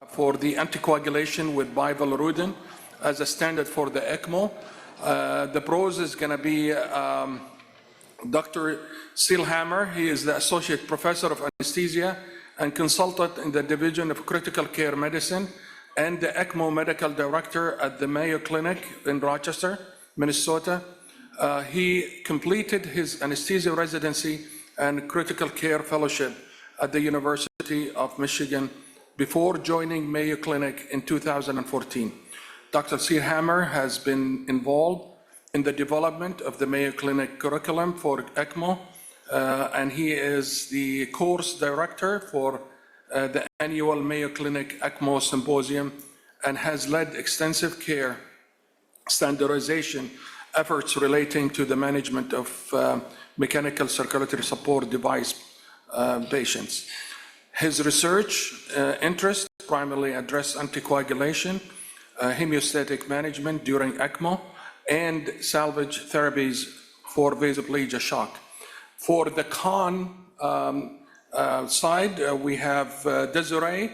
for the anticoagulation with Bivalirudin as a standard for the ECMO. The pros is going to be Dr. Seelhammer. He is the Associate Professor of Anesthesia and Consultant in the Division of Critical Care Medicine and the ECMO Medical Director at the Mayo Clinic in Rochester, Minnesota. He completed his anesthesia residency and critical care fellowship at the University of Michigan before joining Mayo Clinic in 2014. Dr. Seelhammer has been involved in the development of the Mayo Clinic curriculum for ECMO, and he is the course director for the annual Mayo Clinic ECMO Symposium and has led extensive care standardization efforts relating to the management of mechanical circulatory support device patients. His research interests primarily address anticoagulation, hemostatic management during ECMO, and salvage therapies for vasoplegia shock. For the side, we have Desiree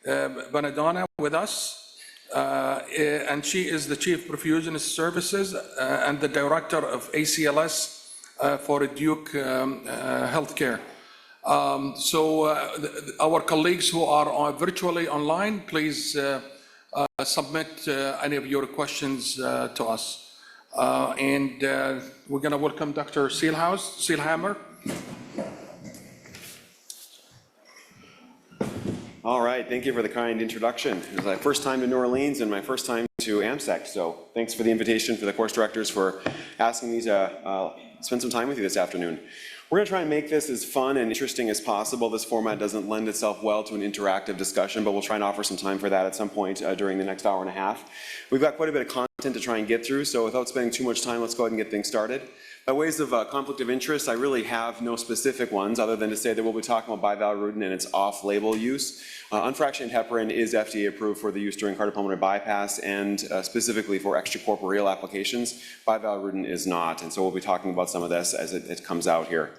Bonadonna with us, and she is the Chief Perfusionist Services and the Director of ACLS for Duke Healthcare. Our colleagues who are virtually online, please submit any of your questions to us. And we're going to welcome Dr. Seelhammer. All right, thank you for the kind introduction. It was my first time to New Orleans and my first time to AMSEC, so thanks for the invitation, for the course directors for asking me to spend some time with you this afternoon. We're going to try and make this as fun and interesting as possible. This format doesn't lend itself well to an interactive discussion, but we'll try and offer some time for that at some point during the next hour and a half. We've got quite a bit of content to try and get through, so without spending too much time, let's go ahead and get things started. By ways of conflict of interest, I really have no specific ones other than to say that we'll be talking about Bivalirudin and its off-label use. Unfractionated heparin is FDA approved for the use during cardiopulmonary bypass and specifically for extracorporeal applications. Bivalirudin is not, and so we'll be talking about some of this as it comes out here.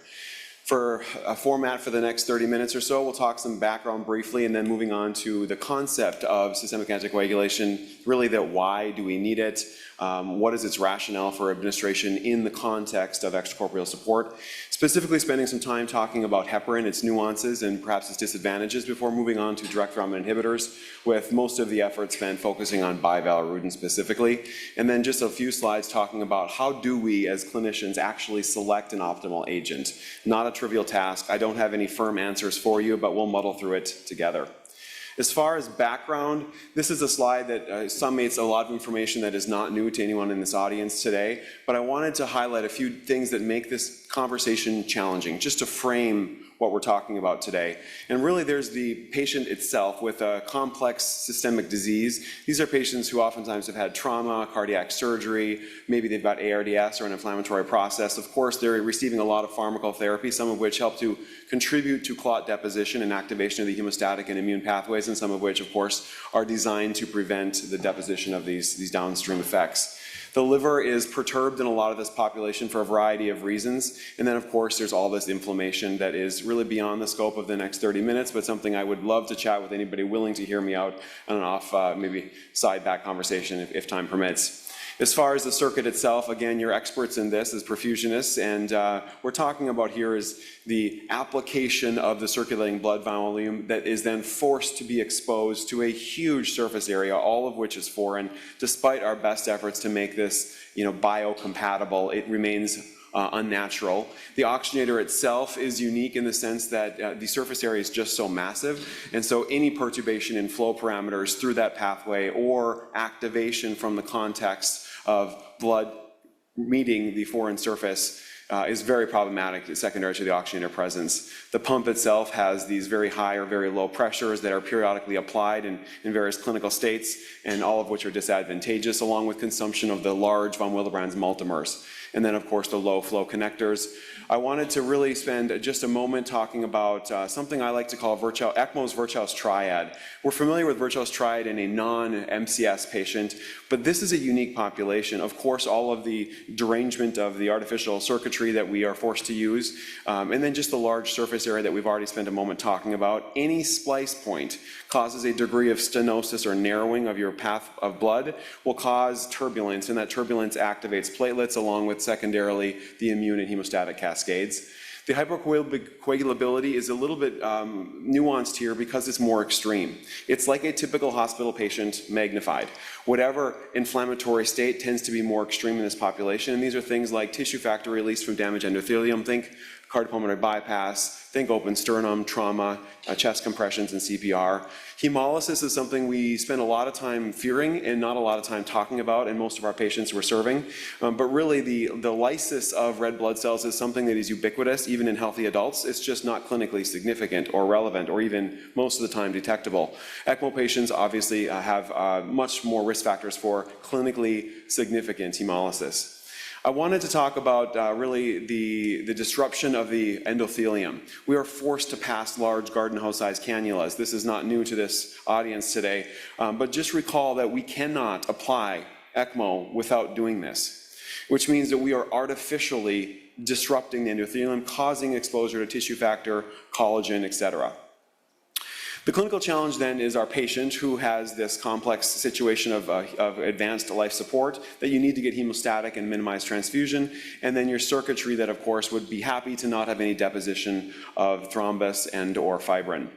For a format for the next 30 minutes or so, we'll talk some background briefly and then moving on to the concept of systemic anticoagulation, really that why do we need it, what is its rationale for administration in the context of extracorporeal support, specifically spending some time talking about heparin, its nuances and perhaps its disadvantages before moving on to direct thrombin inhibitors, with most of the effort spent focusing on Bivalirudin specifically, and then just a few slides talking about how do we as clinicians actually select an optimal agent. Not a trivial task. I don't have any firm answers for you, but we'll muddle through it together. As far as background, this is a slide that summates a lot of information that is not new to anyone in this audience today, but I wanted to highlight a few things that make this conversation challenging, just to frame what we're talking about today. And really there's the patient itself with a complex systemic disease. These are patients who oftentimes have had trauma, cardiac surgery, maybe they've got ARDS or an inflammatory process. Of course, they're receiving a lot of pharmacotherapy, some of which help to contribute to clot deposition and activation of the hemostatic and immune pathways, and some of which, of course, are designed to prevent the deposition of these downstream effects. The liver is perturbed in a lot of this population for a variety of reasons. And then, of course, there's all this inflammation that is really beyond the scope of the next 30 minutes, but something I would love to chat with anybody willing to hear me out on an off, maybe side back conversation if time permits. As far as the circuit itself, again, you're experts in this as perfusionists, and we're talking about here is the application of the circulating blood volume that is then forced to be exposed to a huge surface area, all of which is foreign. Despite our best efforts to make this, biocompatible, it remains unnatural. The oxygenator itself is unique in the sense that the surface area is just so massive, and so any perturbation in flow parameters through that pathway or activation from the context of blood meeting the foreign surface is very problematic secondary to the oxygenator presence. The pump itself has these very high or very low pressures that are periodically applied in various clinical states, and all of which are disadvantageous, along with consumption of the large von Willebrand's multimers. And then, of course, the low flow connectors. I wanted to really spend just a moment talking about something I like to call ECMO's Virchow's triad. We're familiar with Virchow's triad in a non-MCS patient, but this is a unique population. Of course, all of the derangement of the artificial circuitry circuitry that we are forced to use, and then just the large surface area that we've already spent a moment talking about. Any splice point causes a degree of stenosis or narrowing of your path of blood, will cause turbulence, and that turbulence activates platelets along with secondarily the immune and hemostatic cascades. The hypercoagulability is a little bit nuanced here because it's more extreme. It's like a typical hospital patient magnified. Whatever inflammatory state tends to be more extreme in this population, and these are things like tissue factor release from damaged endothelium, think cardiopulmonary bypass, think open sternum, trauma, chest compressions, and CPR. Hemolysis is something we spend a lot of time fearing and not a lot of time talking about in most of our patients we're serving. But really, the lysis of red blood cells is something that is ubiquitous, even in healthy adults. It's just not clinically significant or relevant or even most of the time detectable. ECMO patients obviously have much more risk factors for clinically significant hemolysis. I wanted to talk about really the disruption of the endothelium. We are forced to pass large garden hose-sized cannulas. This is not new to this audience today, but just recall that we cannot apply ECMO without doing this, which means that we are artificially disrupting the endothelium, causing exposure to tissue factor, collagen, etc. The clinical challenge then is our patient who has this complex situation of advanced life support that you need to get hemostatic and minimize transfusion, and then your circuitry that of course would be happy to not have any deposition of thrombus and or fibrin.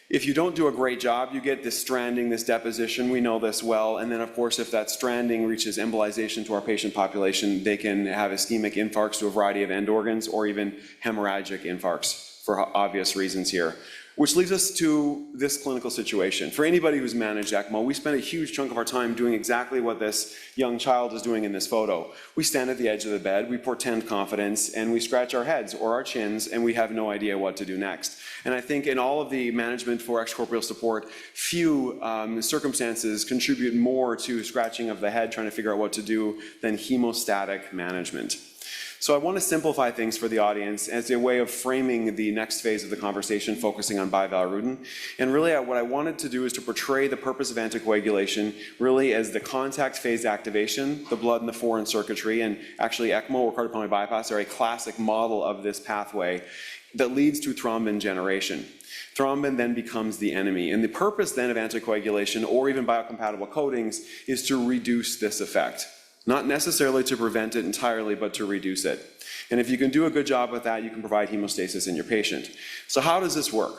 If you don't do a great job, you get this stranding, this deposition, we know this well, and then of course if that stranding reaches embolization to our patient population, they can have ischemic infarcts to a variety of end organs or even hemorrhagic infarcts for obvious reasons here. Which leads us to this clinical situation. For anybody who's managed ECMO, we spend a huge chunk of our time doing exactly what this young child is doing in this photo. We stand at the edge of the bed, we portend confidence, and we scratch our heads or our chins, and we have no idea what to do next. And I think in all of the management for extracorporeal support, few circumstances contribute more to scratching of the head, trying to figure out what to do, than hemostatic management. So I want to simplify things for the audience as a way of framing the next phase of the conversation, focusing on bivalirudin. And really what I wanted to do is to portray the purpose of anticoagulation really as the contact phase activation, the blood and the foreign circuitry, and actually ECMO or cardiopulmonary bypass are a classic model of this pathway that leads to thrombin generation. Thrombin then becomes the enemy. And the purpose then of anticoagulation or even biocompatible coatings is to reduce this effect. Not necessarily to prevent it entirely, but to reduce it. And if you can do a good job with that, you can provide hemostasis in your patient. So how does this work?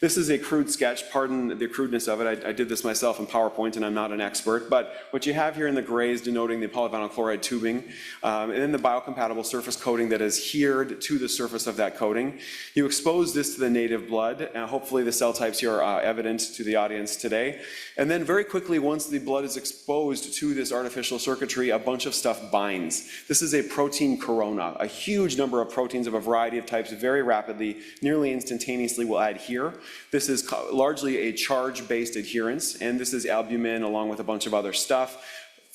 This is a crude sketch, pardon the crudeness of it. I did this myself in PowerPoint and I'm not an expert, but what you have here in the gray is denoting the polyvinyl chloride tubing, and then the biocompatible surface coating that is adhered to the surface of that coating. You expose this to the native blood, and hopefully the cell types here are evident to the audience today. And then very quickly, once the blood is exposed to this artificial circuitry, a bunch of stuff binds. This is a protein corona. A huge number of proteins of a variety of types very rapidly, nearly instantaneously will adhere. This is largely a charge-based adherence, and this is albumin along with a bunch of other stuff.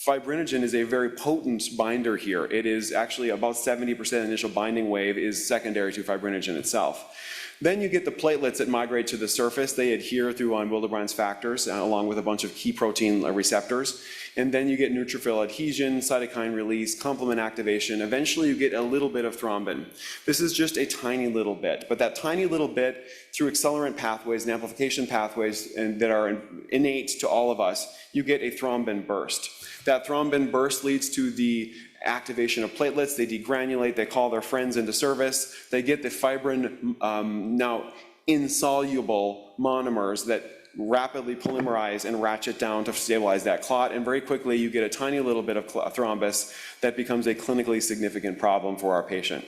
Fibrinogen is a very potent binder here. It is actually about 70% initial binding wave is secondary to fibrinogen itself. Then you get the platelets that migrate to the surface. They adhere through on Wildebran's factors along with a bunch of key protein receptors. And then you get neutrophil adhesion, cytokine release, complement activation. Eventually you get a little bit of thrombin. This is just a tiny little bit, but that tiny little bit through accelerant pathways and amplification pathways that are innate to all of us, you get a thrombin burst. That thrombin burst leads to the activation of platelets. They degranulate, they call their friends into service. They get the fibrin, now insoluble monomers that rapidly polymerize and ratchet down to stabilize that clot. And very quickly, you get a tiny little bit of thrombus that becomes a clinically significant problem for our patient.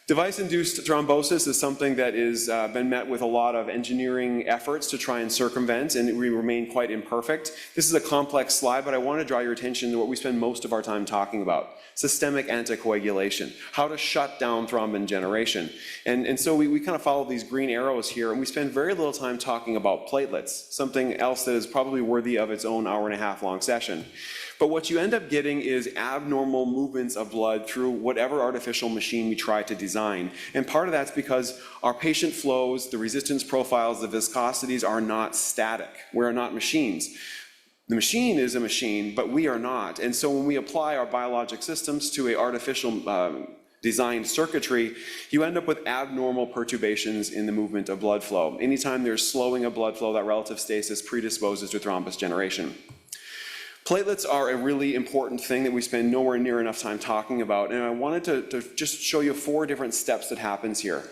Device-induced thrombosis is something that has been met with a lot of engineering efforts to try and circumvent, and we remain quite imperfect. This is a complex slide, but I want to draw your attention to what we spend most of our time talking about: systemic anticoagulation, how to shut down thrombin generation. And so we kind of follow these green arrows here, and we spend very little time talking about platelets, something else that is probably worthy of its own hour-and-a-half long session. But what you end up getting is abnormal movements of blood through whatever artificial machine we try to design. And part of that's because our patient flows, the resistance profiles, the viscosities are not static. We're not machines. The machine is a machine, but we are not. And so when we apply our biologic systems to an artificial designed circuitry, you end up with abnormal perturbations in the movement of blood flow. Anytime there's slowing of blood flow, that relative stasis predisposes to thrombus generation. Platelets are a really important thing that we spend nowhere near enough time talking about, and I wanted to just show you 4 different steps that happens here.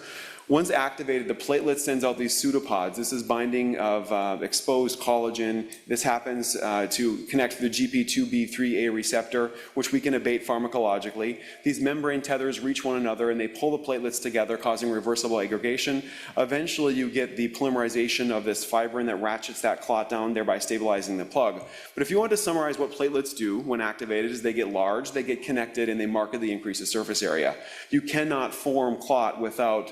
Once activated, the platelet sends out these pseudopods. This is binding of exposed collagen. This happens to connect to the GP2B3A receptor, which we can abate pharmacologically. These membrane tethers reach one another and they pull the platelets together, causing reversible aggregation. Eventually, you get the polymerization of this fibrin that ratchets that clot down, thereby stabilizing the plug. But if you want to summarize what platelets do when activated, is they get large, they get connected, and they markedly increase the surface area. You cannot form clot without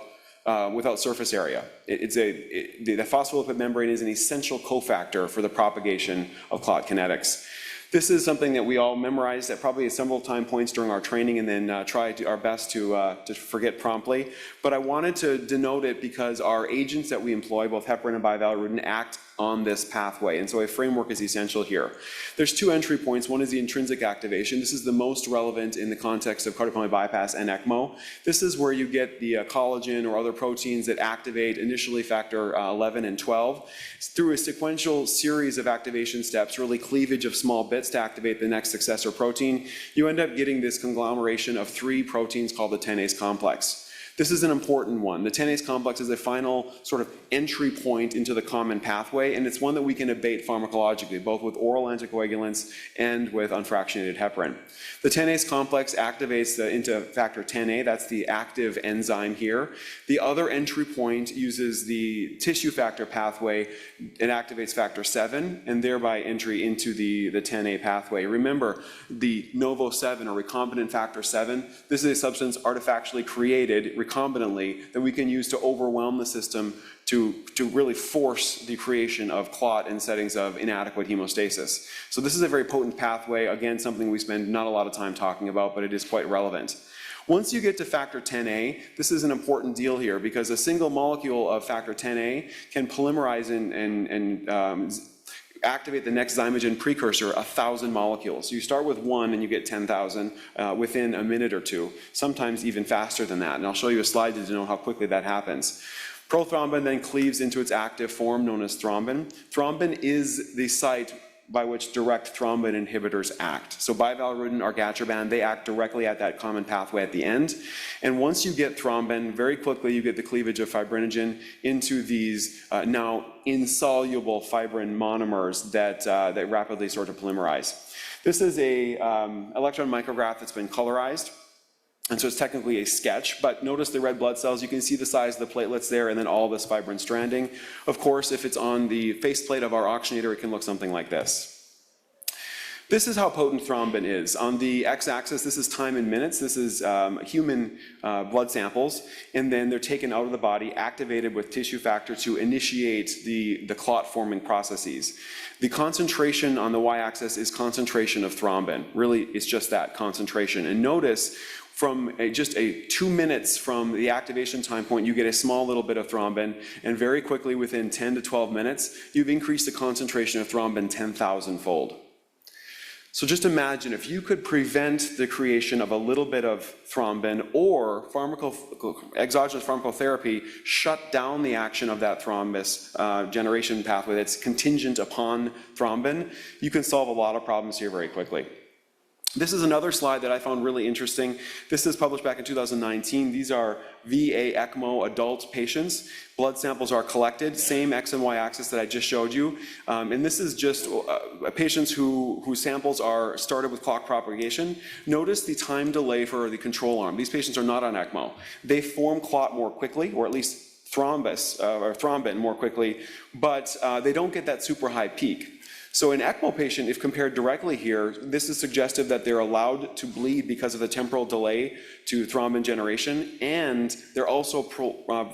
surface area. The phospholipid membrane is an essential cofactor for the propagation of clot kinetics. This is something that we all memorized at probably several time points during our training and then try our best to forget promptly. But I wanted to denote it because our agents that we employ, both heparin and bivalirudin, act on this pathway, and so a framework is essential here. There's 2 entry points. One is the intrinsic activation. This is the most relevant in the context of cardiopulmonary bypass and ECMO. This is where you get the collagen or other proteins that activate initially factor 11 and 12. Through a sequential series of activation steps, really cleavage of small bits to activate the next successor protein, you end up getting this conglomeration of 3 proteins called the tenase complex. This is an important one. The tenase complex is a final sort of entry point into the common pathway, and it's one that we can abate pharmacologically, both with oral anticoagulants and with unfractionated heparin. The tenase complex activates into factor 10A, that's the active enzyme here. The other entry point uses the tissue factor pathway. It activates factor 7, and thereby entry into the 10A pathway. Remember, the NOVO7 or recombinant factor 7, this is a substance artifactually created recombinantly that we can use to overwhelm the system to really force the creation of clot in settings of inadequate hemostasis. So this is a very potent pathway, again, something we spend not a lot of time talking about, but it is quite relevant. Once you get to factor 10A, this is an important deal here because a single molecule of factor 10A can polymerize and activate the next zymogen precursor 1,000 molecules. So you start with 1 and you get 10,000 within a minute or 2, sometimes even faster than that. And I'll show you a slide to denote how quickly that happens. Prothrombin then cleaves into its active form known as thrombin. Thrombin is the site by which direct thrombin inhibitors act. So bivalirudin or gatraban, they act directly at that common pathway at the end. And once you get thrombin, very quickly you get the cleavage of fibrinogen into these now insoluble fibrin monomers that rapidly start to polymerize. This is a electron micrograph that's been colorized. And so it's technically a sketch, but notice the red blood cells. You can see the size of the platelets there and then all this fibrin stranding. Of course, if it's on the faceplate of our oxygenator, it can look something like this. This is how potent thrombin is. On the x-axis, this is time in minutes. This is human blood samples, and then they're taken out of the body, activated with tissue factor to initiate the clot-forming processes. The concentration on the y-axis is concentration of thrombin. Really, it's just that, concentration. And notice, from just 2 minutes from the activation time point, you get a small little bit of thrombin, and very quickly, within 10 to 12 minutes, you've increased the concentration of thrombin 10,000-fold. So just imagine if you could prevent the creation of a little bit of thrombin, or exogenous pharmacotherapy shut down the action of that thrombus generation pathway that's contingent upon thrombin, you can solve a lot of problems here very quickly. This is another slide that I found really interesting. This is published back in 2019. These are VA ECMO adult patients. Blood samples are collected, same X and Y axis that I just showed you. And this is just patients whose samples are started with clot propagation. Notice the time delay for the control arm. These patients are not on ECMO. They form clot more quickly, or at least thrombin more quickly, but they don't get that super high peak. So an ECMO patient, if compared directly here, this is suggestive that they're allowed to bleed because of the temporal delay to thrombin generation, and they're also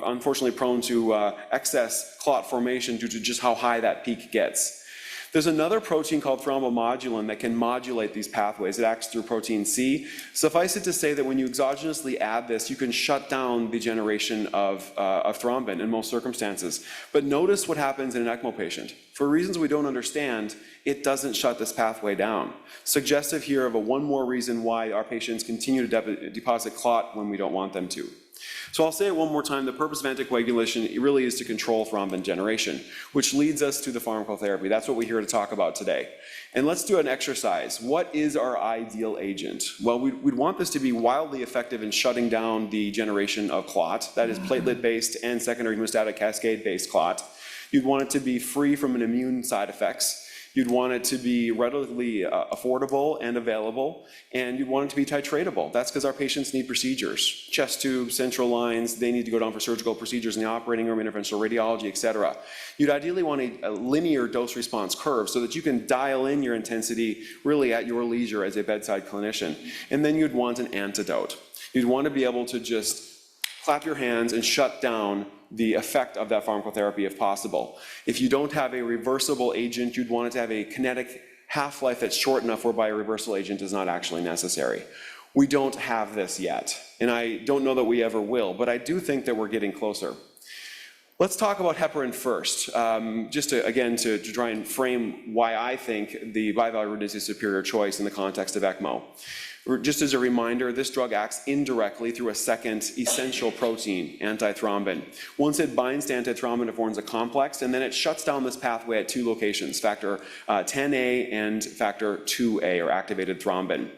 unfortunately prone to excess clot formation due to just how high that peak gets. There's another protein called thrombomodulin that can modulate these pathways. It acts through protein C. Suffice it to say that when you exogenously add this, you can shut down the generation of thrombin in most circumstances. But notice what happens in an ECMO patient. For reasons we don't understand, it doesn't shut this pathway down. Suggestive here of one more reason why our patients continue to deposit clot when we don't want them to. So I'll say it one more time, the purpose of anticoagulation really is to control thrombin generation, which leads us to the pharmacotherapy. That's what we're here to talk about today. And let's do an exercise. What is our ideal agent? Well, we'd want this to be wildly effective in shutting down the generation of clot, that is platelet-based and secondary hemostatic cascade-based clot. You'd want it to be free from an immune side effects. You'd want it to be readily affordable and available, and you'd want it to be titratable. That's because our patients need procedures. Chest tubes, central lines, they need to go down for surgical procedures in the operating room, interventional radiology, et cetera. You'd ideally want a linear dose response curve so that you can dial in your intensity really at your leisure as a bedside clinician. And then you'd want an antidote. You'd want to be able to just clap your hands and shut down the effect of that pharmacotherapy if possible. If you don't have a reversible agent, you'd want it to have a kinetic half-life that's short enough whereby a reversal agent is not actually necessary. We don't have this yet, and I don't know that we ever will, but I do think that we're getting closer. Let's talk about heparin first, just to try and frame why I think the bivalirudin is a superior choice in the context of ECMO. Just as a reminder, this drug acts indirectly through a second essential protein, antithrombin. Once it binds to antithrombin, it forms a complex, and then it shuts down this pathway at two locations, factor 10A and factor 2A, or activated thrombin.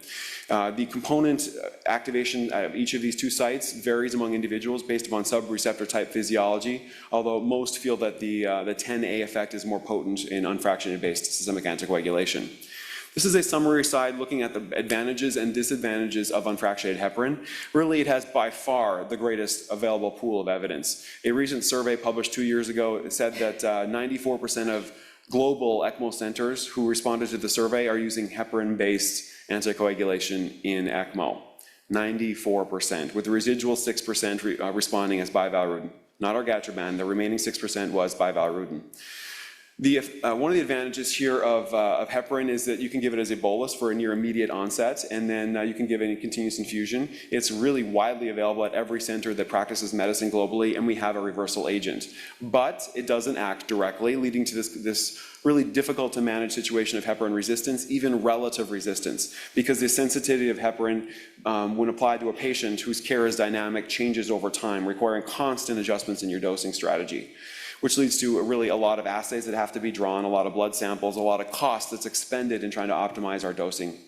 The component activation of each of these two sites varies among individuals based upon subreceptor type physiology, although most feel that the 10A effect is more potent in unfractionated-based systemic anticoagulation. This is a summary slide looking at the advantages and disadvantages of unfractionated heparin. Really, it has by far the greatest available pool of evidence. A recent survey published 2 years ago said that 94% of global ECMO centers who responded to the survey are using heparin-based anticoagulation in ECMO. 94%, with the residual 6% responding as bivalirudin. Not argatroban, the remaining 6% was bivalirudin. One of the advantages here of heparin is that you can give it as a bolus for a near immediate onset, and then you can give it in continuous infusion. It's really widely available at every center that practices medicine globally, and we have a reversal agent. But it doesn't act directly, leading to this really difficult to manage situation of heparin resistance, even relative resistance, because the sensitivity of heparin, when applied to a patient whose care is dynamic, changes over time, requiring constant adjustments in your dosing strategy, which leads to really a lot of assays that have to be drawn, a lot of blood samples, a lot of cost that's expended in trying to optimize our dosing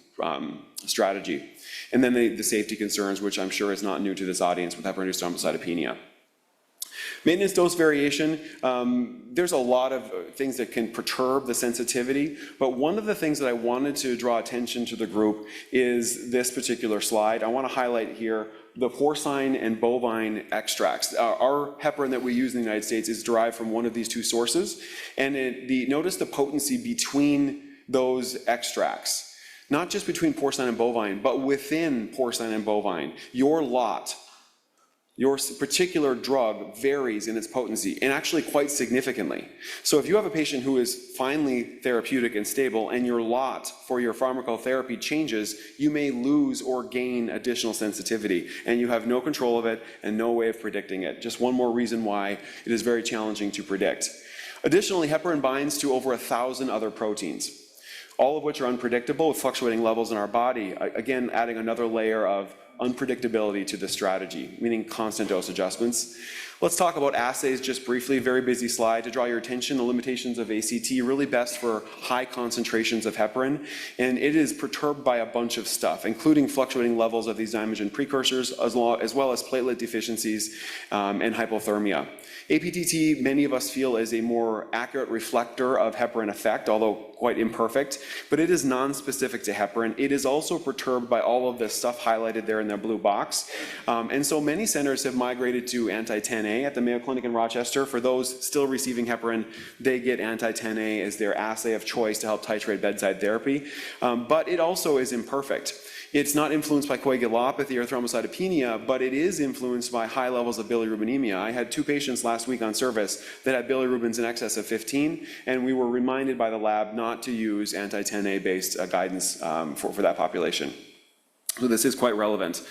strategy. And then the safety concerns, which I'm sure is not new to this audience with heparin-induced thrombocytopenia. Maintenance dose variation, there's a lot of things that can perturb the sensitivity, but one of the things that I wanted to draw attention to the group is this particular slide. I want to highlight here the porcine and bovine extracts. Our heparin that we use in the United States is derived from one of these two sources, and notice the potency between those extracts. Not just between porcine and bovine, but within porcine and bovine. Your particular drug varies in its potency, and actually quite significantly. So if you have a patient who is finely therapeutic and stable, and your lot for your pharmacotherapy changes, you may lose or gain additional sensitivity, and you have no control of it and no way of predicting it. Just one more reason why it is very challenging to predict. Additionally, heparin binds to over 1,000 other proteins, all of which are unpredictable with fluctuating levels in our body, again, adding another layer of unpredictability to the strategy, meaning constant dose adjustments. Let's talk about assays just briefly, very busy slide. To draw your attention, the limitations of ACT, really best for high concentrations of heparin, and it is perturbed by a bunch of stuff, including fluctuating levels of these zymogen precursors, as well as platelet deficiencies and hypothermia. APTT, many of us feel, is a more accurate reflector of heparin effect, although quite imperfect, but it is non-specific to heparin. It is also perturbed by all of this stuff highlighted there in the blue box. And so many centers have migrated to anti-10A at the Mayo Clinic in Rochester. For those still receiving heparin, they get anti-10A as their assay of choice to help titrate bedside therapy. But it also is imperfect. It's not influenced by coagulopathy or thrombocytopenia, but it is influenced by high levels of bilirubinemia. I had 2 patients last week on service that had bilirubins in excess of 15, and we were reminded by the lab not to use anti-10A based guidance for that population. So this is quite relevant.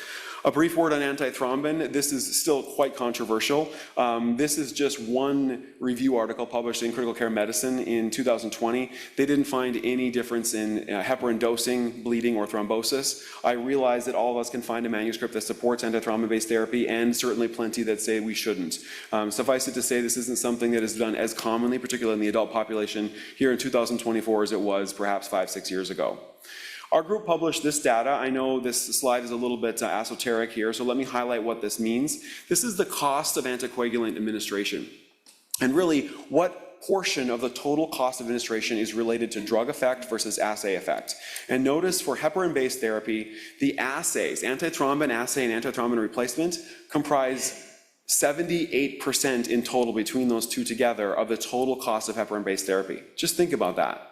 A brief word on antithrombin. This is still quite controversial. This is just one review article published in Critical Care Medicine in 2020. They didn't find any difference in heparin dosing, bleeding, or thrombosis. I realize that all of us can find a manuscript that supports antithrombin-based therapy, and certainly plenty that say we shouldn't. Suffice it to say, this isn't something that is done as commonly, particularly in the adult population, here in 2024 as it was perhaps 5-6 years ago. Our group published this data. I know this slide is a little bit esoteric here, so let me highlight what this means. This is the cost of anticoagulant administration. And really, what portion of the total cost of administration is related to drug effect versus assay effect. And notice for heparin-based therapy, the assays, antithrombin assay and antithrombin replacement, comprise 78% in total between those two together of the total cost of heparin-based therapy. Just think about that.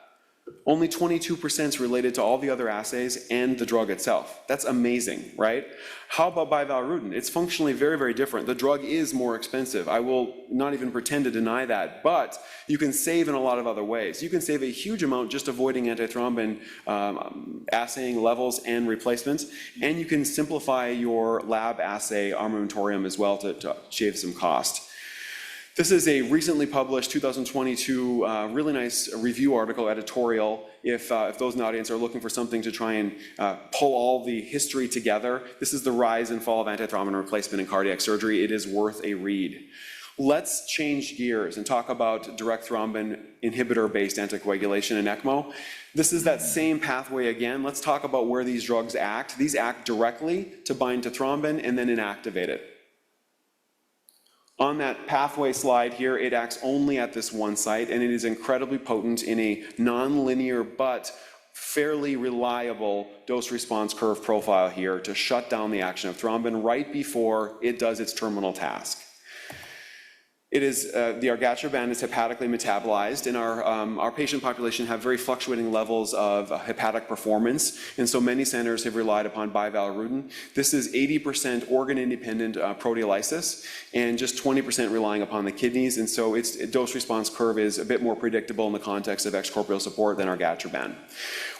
Only 22% is related to all the other assays and the drug itself. That's amazing, right? How about Bivalirudin? It's functionally very, very different. The drug is more expensive. I will not even pretend to deny that, but you can save in a lot of other ways. You can save a huge amount just avoiding antithrombin assaying levels and replacements, and you can simplify your lab assay armamentarium as well to shave some cost. This is a recently published 2022 really nice review article editorial. If those in the audience are looking for something to try and pull all the history together, this is the rise and fall of antithrombin replacement in cardiac surgery. It is worth a read. Let's change gears and talk about direct thrombin inhibitor-based anticoagulation and ECMO. This is that same pathway again. Let's talk about where these drugs act. These act directly to bind to thrombin and then inactivate it. On that pathway slide here, it acts only at this one site, and it is incredibly potent in a nonlinear but fairly reliable dose-response curve profile here to shut down the action of thrombin right before it does its terminal task. It is, the argatroban is hepatically metabolized, and our patient population have very fluctuating levels of hepatic performance, and so many centers have relied upon Bivalirudin. This is 80% organ-independent proteolysis, and just 20% relying upon the kidneys, and so its dose-response curve is a bit more predictable in the context of excorporeal support than argatroban.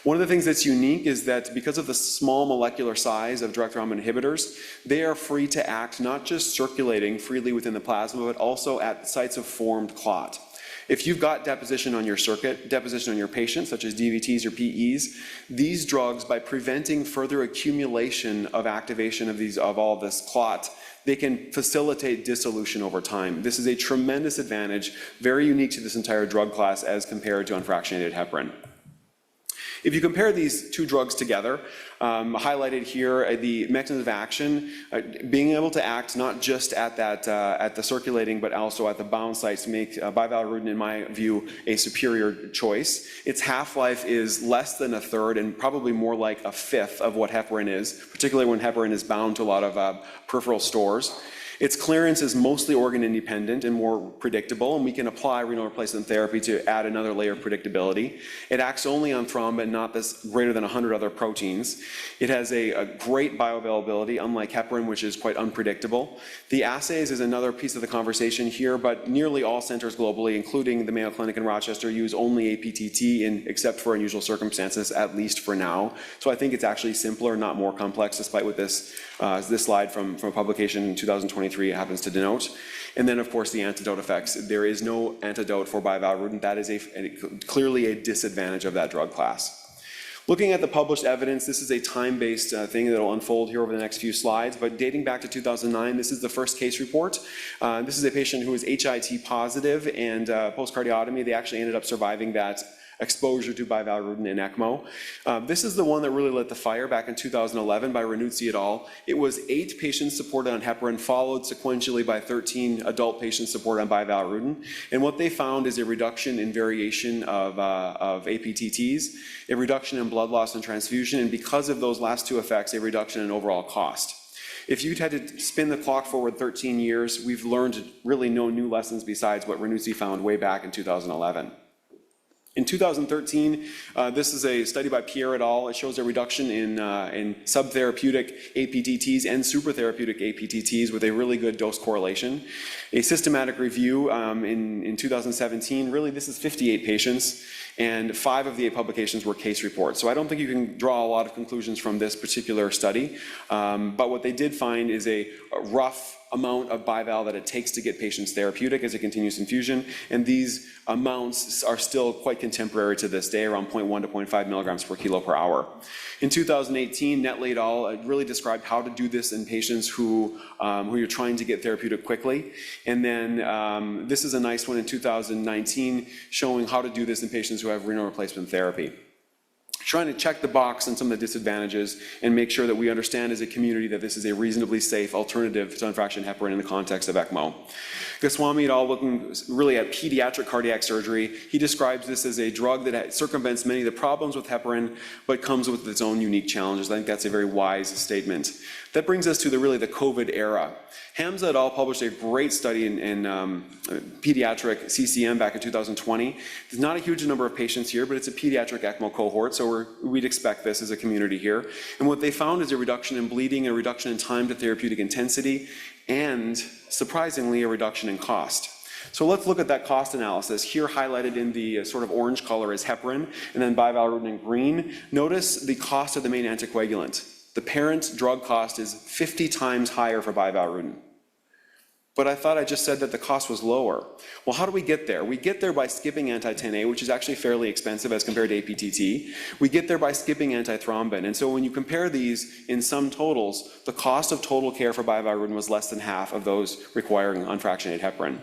One of the things that's unique is that because of the small molecular size of direct thrombin inhibitors, they are free to act not just circulating freely within the plasma, but also at sites of formed clot. If you've got deposition on your circuit, deposition on your patient, such as DVTs or PEs, these drugs, by preventing further accumulation of activation of all this clot, they can facilitate dissolution over time. This is a tremendous advantage, very unique to this entire drug class as compared to unfractionated heparin. If you compare these two drugs together, highlighted here, the mechanism of action, being able to act not just at the circulating, but also at the bound sites make Bivalirudin, in my view, a superior choice. Its half-life is less than a third and probably more like a fifth of what heparin is, particularly when heparin is bound to a lot of peripheral stores. Its clearance is mostly organ independent and more predictable, and we can apply renal replacement therapy to add another layer of predictability. It acts only on thrombin, not this greater than 100 other proteins. It has a great bioavailability, unlike heparin, which is quite unpredictable. The assays is another piece of the conversation here, but nearly all centers globally, including the Mayo Clinic in Rochester, use only APTT, except for unusual circumstances, at least for now. So I think it's actually simpler, not more complex, despite what this slide from a publication in 2023 happens to denote. And then, of course, the antidote effects. There is no antidote for Bivalirudin. That is clearly a disadvantage of that drug class. Looking at the published evidence, this is a time-based thing that will unfold here over the next few slides, but dating back to 2009, this is the first case report. This is a patient who was HIT positive and post-cardiotomy. They actually ended up surviving that exposure to Bivalirudin and ECMO. This is the one that really lit the fire back in 2011 by Ranuzzi et al. It was 8 patients supported on heparin, followed sequentially by 13 adult patients supported on Bivalirudin. And what they found is a reduction in variation of APTTs, a reduction in blood loss and transfusion, and because of those last two effects, a reduction in overall cost. If you'd had to spin the clock forward 13 years, we've learned really no new lessons besides what Ranuzzi found way back in 2011. In 2013, this is a study by Pierre et al. It shows a reduction in subtherapeutic APTTs and supertherapeutic APTTs with a really good dose correlation. A systematic review in 2017, really this is 58 patients, and 5 of the 8 publications were case reports. So I don't think you can draw a lot of conclusions from this particular study, but what they did find is a rough amount of bival that it takes to get patients therapeutic as a continuous infusion, and these amounts are still quite contemporary to this day, around 0.1 to 0.5 milligrams per kilo per hour. In 2018, Netley et al. Really described how to do this in patients who you're trying to get therapeutic quickly, and then this is a nice one in 2019 showing how to do this in patients who have renal replacement therapy. Trying to check the box on some of the disadvantages and make sure that we understand as a community that this is a reasonably safe alternative to unfractionated heparin in the context of ECMO. Goswami et al. Looking really at pediatric cardiac surgery. He describes this as a drug that circumvents many of the problems with heparin, but comes with its own unique challenges. I think that's a very wise statement. That brings us to the COVID era. Hamza et al. Published a great study in pediatric CCM back in 2020. There's not a huge number of patients here, but it's a pediatric ECMO cohort, so we'd expect this as a community here. And what they found is a reduction in bleeding, a reduction in time to therapeutic intensity, and surprisingly, a reduction in cost. So let's look at that cost analysis. Here highlighted in the sort of orange color is heparin, and then bivalirudin in green. Notice the cost of the main anticoagulant. The parent drug cost is 50 times higher for bivalirudin. But I thought I just said that the cost was lower. Well, how do we get there? We get there by skipping anti-10A, which is actually fairly expensive as compared to APTT. We get there by skipping antithrombin. And so when you compare these in sum totals, the cost of total care for bivalirudin was less than half of those requiring unfractionated heparin.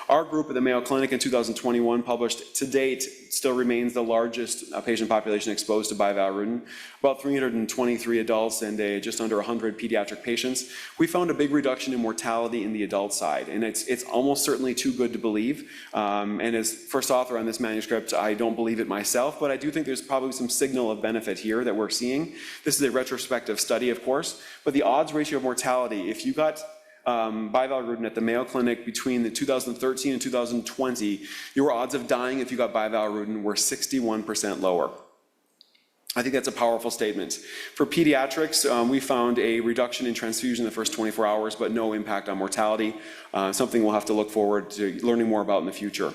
Our group at the Mayo Clinic in 2021 published, to date, still remains the largest patient population exposed to bivalirudin, about 323 adults and just under 100 pediatric patients. We found a big reduction in mortality in the adult side, and it's almost certainly too good to believe. And as first author on this manuscript, I don't believe it myself, but I do think there's probably some signal of benefit here that we're seeing. This is a retrospective study, of course, but the odds ratio of mortality, if you got bivalirudin at the Mayo Clinic between the 2013 and 2020, your odds of dying if you got bivalirudin were 61% lower. I think that's a powerful statement. For pediatrics, we found a reduction in transfusion in the first 24 hours, but no impact on mortality, something we'll have to look forward to learning more about in the future.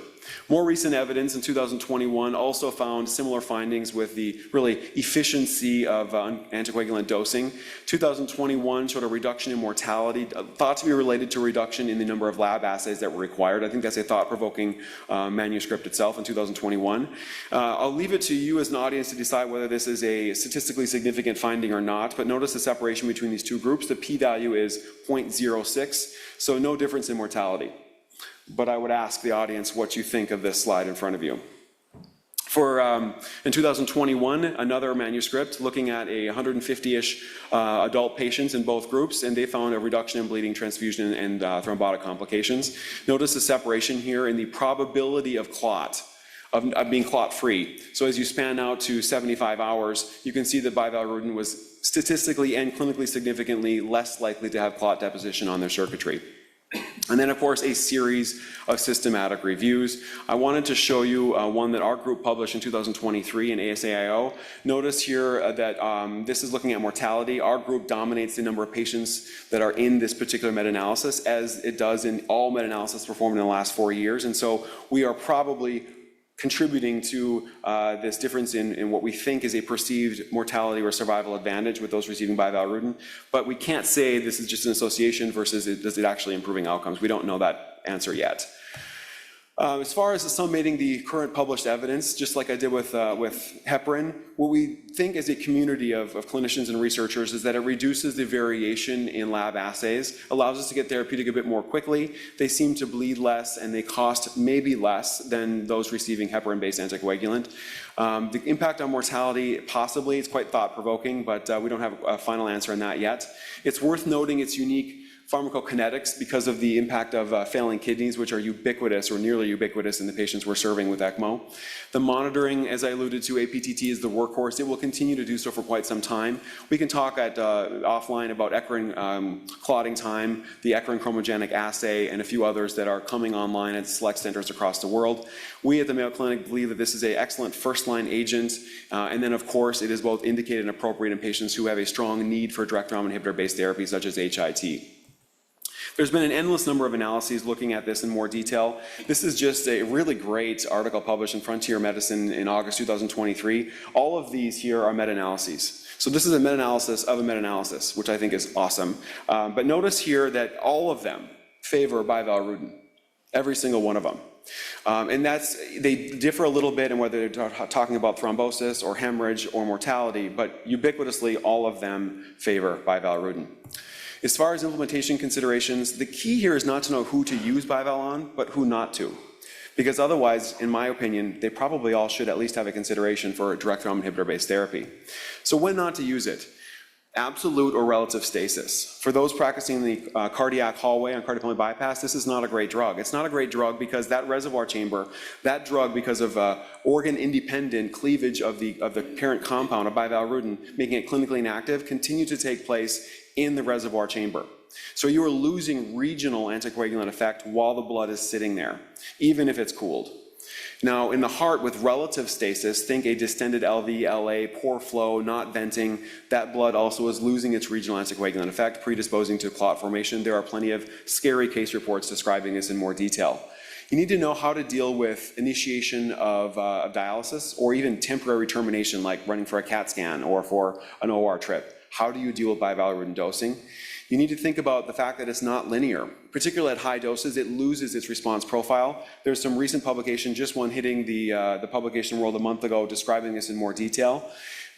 More recent evidence in 2021 also found similar findings with the really efficiency of anticoagulant dosing. 2021 showed a reduction in mortality, thought to be related to a reduction in the number of lab assays that were required. I think that's a thought-provoking manuscript itself in 2021. I'll leave it to you as an audience to decide whether this is a statistically significant finding or not, but notice the separation between these two groups. The p-value is 0.06, so no difference in mortality. But I would ask the audience what you think of this slide in front of you. In 2021, another manuscript looking at 150-ish adult patients in both groups, and they found a reduction in bleeding, transfusion, and thrombotic complications. Notice the separation here in the probability of clot, of being clot-free. So as you span out to 75 hours, you can see that bivalirudin was statistically and clinically significantly less likely to have clot deposition on their circuitry. And then, of course, a series of systematic reviews. I wanted to show you one that our group published in 2023 in ASAIO. Notice here that this is looking at mortality. Our group dominates the number of patients that are in this particular meta-analysis, as it does in all meta-analysis performed in the last 4 years. And so we are probably contributing to this difference in what we think is a perceived mortality or survival advantage with those receiving bivalirudin. But we can't say this is just an association versus does it actually improving outcomes. We don't know that answer yet. As far as summating the current published evidence, just like I did with heparin, what we think as a community of clinicians and researchers is that it reduces the variation in lab assays, allows us to get therapeutic a bit more quickly. They seem to bleed less, and they cost maybe less than those receiving heparin-based anticoagulant. The impact on mortality, possibly, it's quite thought-provoking, but we don't have a final answer on that yet. It's worth noting its unique pharmacokinetics because of the impact of failing kidneys, which are ubiquitous or nearly ubiquitous in the patients we're serving with ECMO. The monitoring, as I alluded to, APTT is the workhorse. It will continue to do so for quite some time. We can talk offline about eccrine clotting time, the eccrine chromogenic assay, and a few others that are coming online at select centers across the world. We at the Mayo Clinic believe that this is an excellent first-line agent, and then of course it is both indicated and appropriate in patients who have a strong need for direct ROM inhibitor-based therapy such as HIT. There's been an endless number of analyses looking at this in more detail. This is just a really great article published in Frontier Medicine in August 2023. All of these here are meta-analyses. So this is a meta-analysis of a meta-analysis, which I think is awesome. But notice here that all of them favor Bivalirudin, every single one of them. And they differ a little bit in whether they're talking about thrombosis or hemorrhage or mortality, but ubiquitously all of them favor Bivalirudin. As far as implementation considerations, the key here is not to know who to use Bival on, but who not to. Because otherwise, in my opinion, they probably all should at least have a consideration for direct ROM inhibitor-based therapy. So when not to use it? Absolute or relative stasis. For those practicing the cardiac hallway on cardiopulmonary bypass, this is not a great drug. It's not a great drug because that reservoir chamber, that drug, because of organ-independent cleavage of the parent compound of Bivalirudin, making it clinically inactive, continue to take place in the reservoir chamber. So you are losing regional anticoagulant effect while the blood is sitting there, even if it's cooled. Now, in the heart with relative stasis, think a distended LV, LA, poor flow, not venting, that blood also is losing its regional anticoagulant effect, predisposing to clot formation. There are plenty of scary case reports describing this in more detail. You need to know how to deal with initiation of dialysis or even temporary termination, like running for a CAT scan or for an OR trip. How do you deal with Bivalirudin dosing? You need to think about the fact that it's not linear. Particularly at high doses, it loses its response profile. There's some recent publication, just one hitting the publication world a month ago, describing this in more detail.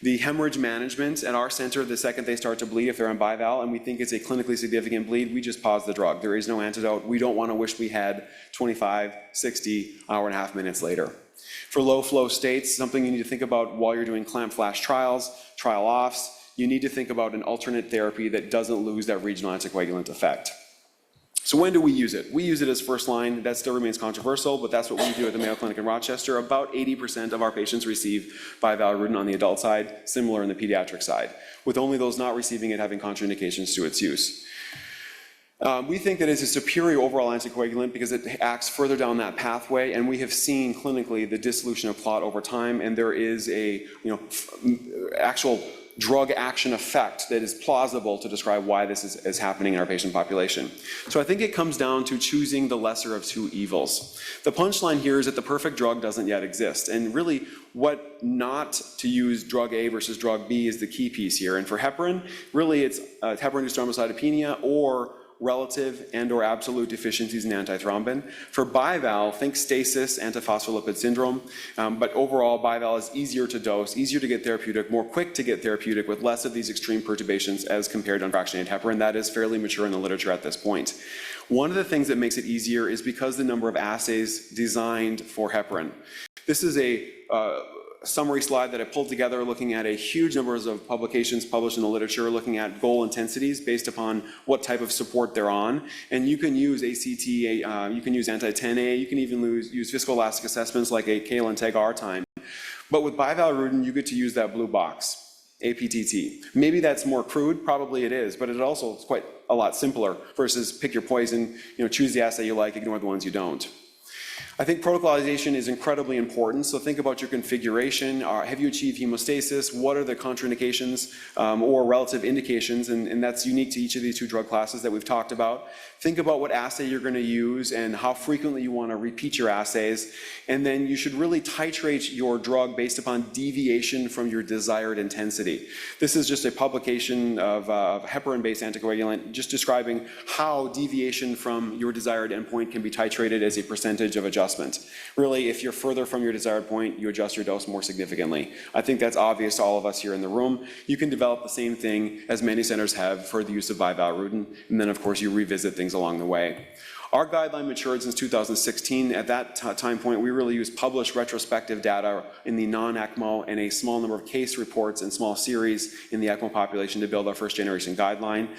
The hemorrhage management at our center, the second they start to bleed, if they're on Bival, and we think it's a clinically significant bleed, we just pause the drug. There is no antidote. We don't want to wish we had 25, 60, hour and a half minutes later. For low flow states, something you need to think about while you're doing clamp flash trials, trial offs, you need to think about an alternate therapy that doesn't lose that regional anticoagulant effect. So when do we use it? We use it as first line. That still remains controversial, but that's what we do at the Mayo Clinic in Rochester. About 80% of our patients receive Bivalirudin on the adult side, similar in the pediatric side, with only those not receiving it having contraindications to its use. We think that it's a superior overall anticoagulant because it acts further down that pathway, and we have seen clinically the dissolution of clot over time, and there is a actual drug action effect that is plausible to describe why this is happening in our patient population. So I think it comes down to choosing the lesser of two evils. The punchline here is that the perfect drug doesn't yet exist, and really what not to use drug A versus drug B is the key piece here. And for heparin, really it's heparin-induced thrombocytopenia or relative and or absolute deficiencies in antithrombin. For Bival, think stasis, antiphospholipid syndrome, but overall Bival is easier to dose, easier to get therapeutic, more quick to get therapeutic with less of these extreme perturbations as compared to unfractionated heparin. That is fairly mature in the literature at this point. One of the things that makes it easier is because the number of assays designed for heparin. This is a summary slide that I pulled together looking at a huge number of publications published in the literature looking at goal intensities based upon what type of support they're on. And you can use ACT, you can use anti-10A, you can even use viscoelastic assessments like a Kale and TEG-R time. But with Bivalirudin, you get to use that blue box, APTT. Maybe that's more crude, probably it is, but it also is quite a lot simpler versus pick your poison, choose the assay you like, ignore the ones you don't. I think protocolization is incredibly important, so think about your configuration. Have you achieved hemostasis? What are the contraindications or relative indications? And that's unique to each of these two drug classes that we've talked about. Think about what assay you're going to use and how frequently you want to repeat your assays. And then you should really titrate your drug based upon deviation from your desired intensity. This is just a publication of heparin-based anticoagulant, just describing how deviation from your desired endpoint can be titrated as a percentage of adjustment. Really, if you're further from your desired point, you adjust your dose more significantly. I think that's obvious to all of us here in the room. You can develop the same thing as many centers have for the use of Bivalirudin, and then of course you revisit things along the way. Our guideline matured since 2016. At that time point, we really used published retrospective data in the non-ECMO and a small number of case reports and small series in the ECMO population to build our first generation guideline.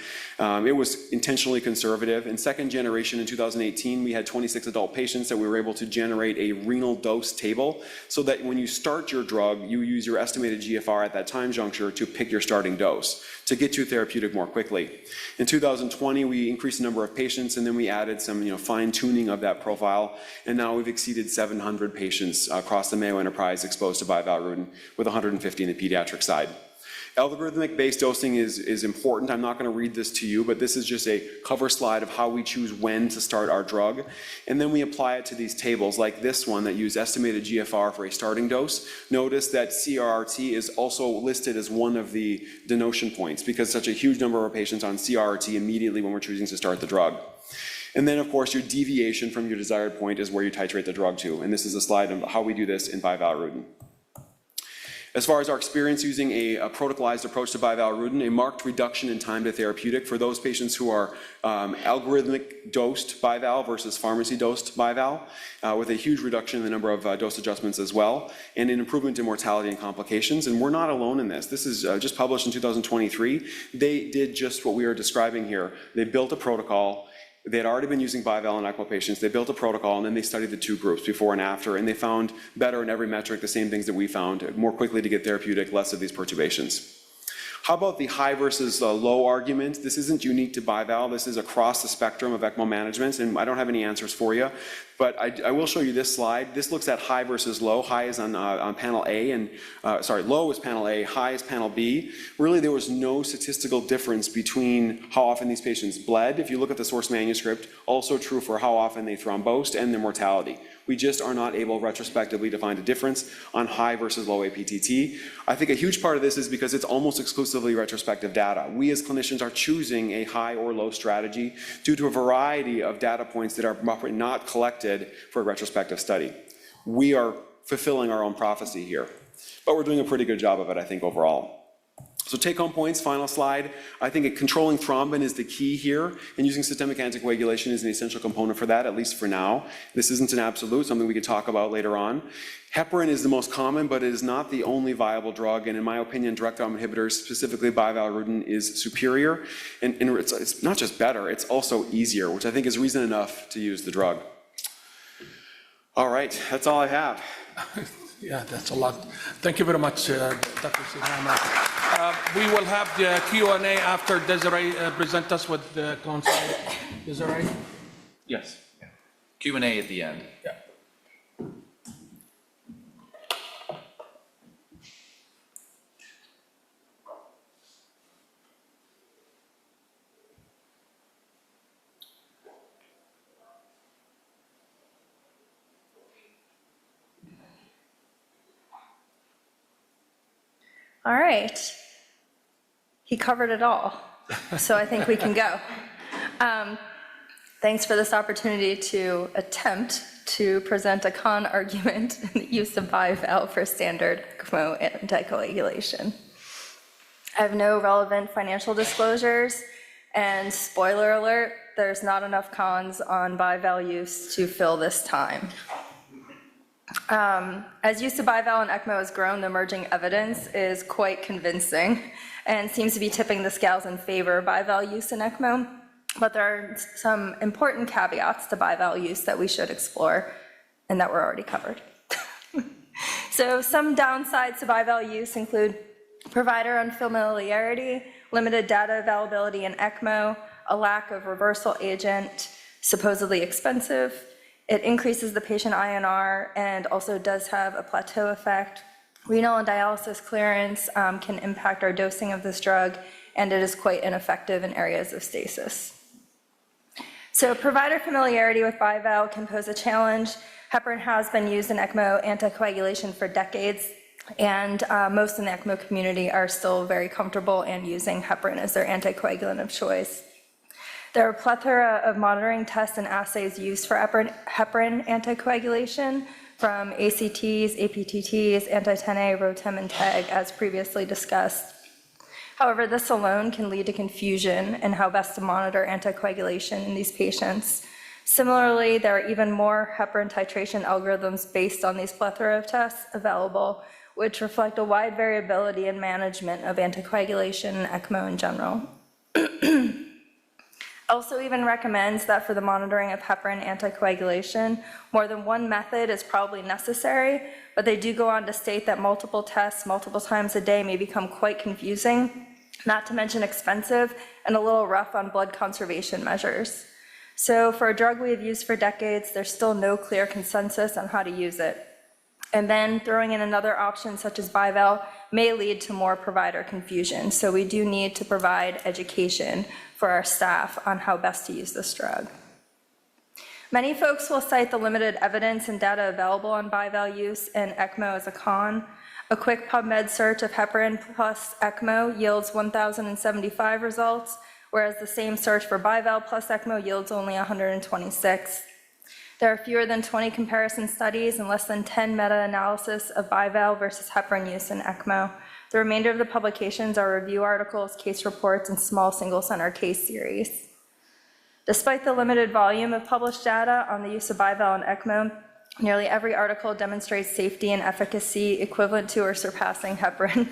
It was intentionally conservative. In second generation in 2018, we had 26 adult patients that we were able to generate a renal dose table so that when you start your drug, you use your estimated GFR at that time juncture to pick your starting dose to get you therapeutic more quickly. In 2020, we increased the number of patients, and then we added some fine tuning of that profile, and now we've exceeded 700 patients across the Mayo enterprise exposed to bivalirudin, with 150 in the pediatric side. Algorithmic-based dosing is important. I'm not going to read this to you, but this is just a cover slide of how we choose when to start our drug. And then we apply it to these tables like this one that use estimated GFR for a starting dose. Notice that CRRT is also listed as one of the denotation points because such a huge number of patients on CRRT immediately when we're choosing to start the drug. And then, of course, your deviation from your desired point is where you titrate the drug to. And this is a slide on how we do this in bivalirudin. As far as our experience using a protocolized approach to bivalirudin, a marked reduction in time to therapeutic for those patients who are algorithmic dosed bival versus pharmacy dosed bival, with a huge reduction in the number of dose adjustments as well, and an improvement in mortality and complications. And we're not alone in this. This is just published in 2023. They did just what we are describing here. They built a protocol. They had already been using bival in ECMO patients. They built a protocol, and then they studied the two groups, before and after, and they found better in every metric, the same things that we found, more quickly to get therapeutic, less of these perturbations. How about the high versus low argument? This isn't unique to bival. This is across the spectrum of ECMO management, and I don't have any answers for you, but I will show you this slide. This looks at high versus low. High is on panel A, and low is panel A, high is panel B. Really, there was no statistical difference between how often these patients bled. If you look at the source manuscript, also true for how often they thrombosed and their mortality. We just are not able retrospectively to find a difference on high versus low APTT. I think a huge part of this is because it's almost exclusively retrospective data. We as clinicians are choosing a high or low strategy due to a variety of data points that are not collected for a retrospective study. We are fulfilling our own prophecy here, but we're doing a pretty good job of it, I think, overall. So take-home points, final slide. I think controlling thrombin is the key here, and using systemic anticoagulation is an essential component for that, at least for now. This isn't an absolute, something we can talk about later on. Heparin is the most common, but it is not the only viable drug, and in my opinion, direct arm inhibitors, specifically bivalirudin, is superior. And it's not just better, it's also easier, which I think is reason enough to use the drug. All right, that's all I have. Yeah, that's a lot. Thank you very much, Dr. Seelhammer. We will have the Q&A after Desiree present us with the counsel. Desiree? Yes. Q&A at the end. Yeah. All right. He covered it all, so I think we can go. Thanks for this opportunity to attempt to present a con argument in the use of bival for standard ECMO anticoagulation. I have no relevant financial disclosures, and spoiler alert, there's not enough cons on bival use to fill this time. As use of bival in ECMO has grown, the emerging evidence is quite convincing and seems to be tipping the scales in favor of bival use in ECMO, but there are some important caveats to bival use that we should explore and that were already covered. So some downsides to bival use include provider unfamiliarity, limited data availability in ECMO, a lack of reversal agent, supposedly expensive. It increases the patient INR and also does have a plateau effect. Renal and dialysis clearance can impact our dosing of this drug, and it is quite ineffective in areas of stasis. So provider familiarity with bival can pose a challenge. Heparin has been used in ECMO anticoagulation for decades, and most in the ECMO community are still very comfortable and using heparin as their anticoagulant of choice. There are a plethora of monitoring tests and assays used for heparin anticoagulation, from ACTs, APTTs, anti-10A, ROTEM, and TEG, as previously discussed. However, this alone can lead to confusion in how best to monitor anticoagulation in these patients. Similarly, there are even more heparin titration algorithms based on these plethora of tests available, which reflect a wide variability in management of anticoagulation and ECMO in general. Also even recommends that for the monitoring of heparin anticoagulation, more than one method is probably necessary, but they do go on to state that multiple tests multiple times a day may become quite confusing, not to mention expensive and a little rough on blood conservation measures. So for a drug we have used for decades, there's still no clear consensus on how to use it. And then throwing in another option such as Bival may lead to more provider confusion. So we do need to provide education for our staff on how best to use this drug. Many folks will cite the limited evidence and data available on Bival use and ECMO as a con. A quick PubMed search of heparin plus ECMO yields 1,075 results, whereas the same search for Bival plus ECMO yields only 126. There are fewer than 20 comparison studies and less than 10 meta-analysis of Bival versus heparin use in ECMO. The remainder of the publications are review articles, case reports, and small single-center case series. Despite the limited volume of published data on the use of Bival and ECMO, nearly every article demonstrates safety and efficacy equivalent to or surpassing heparin.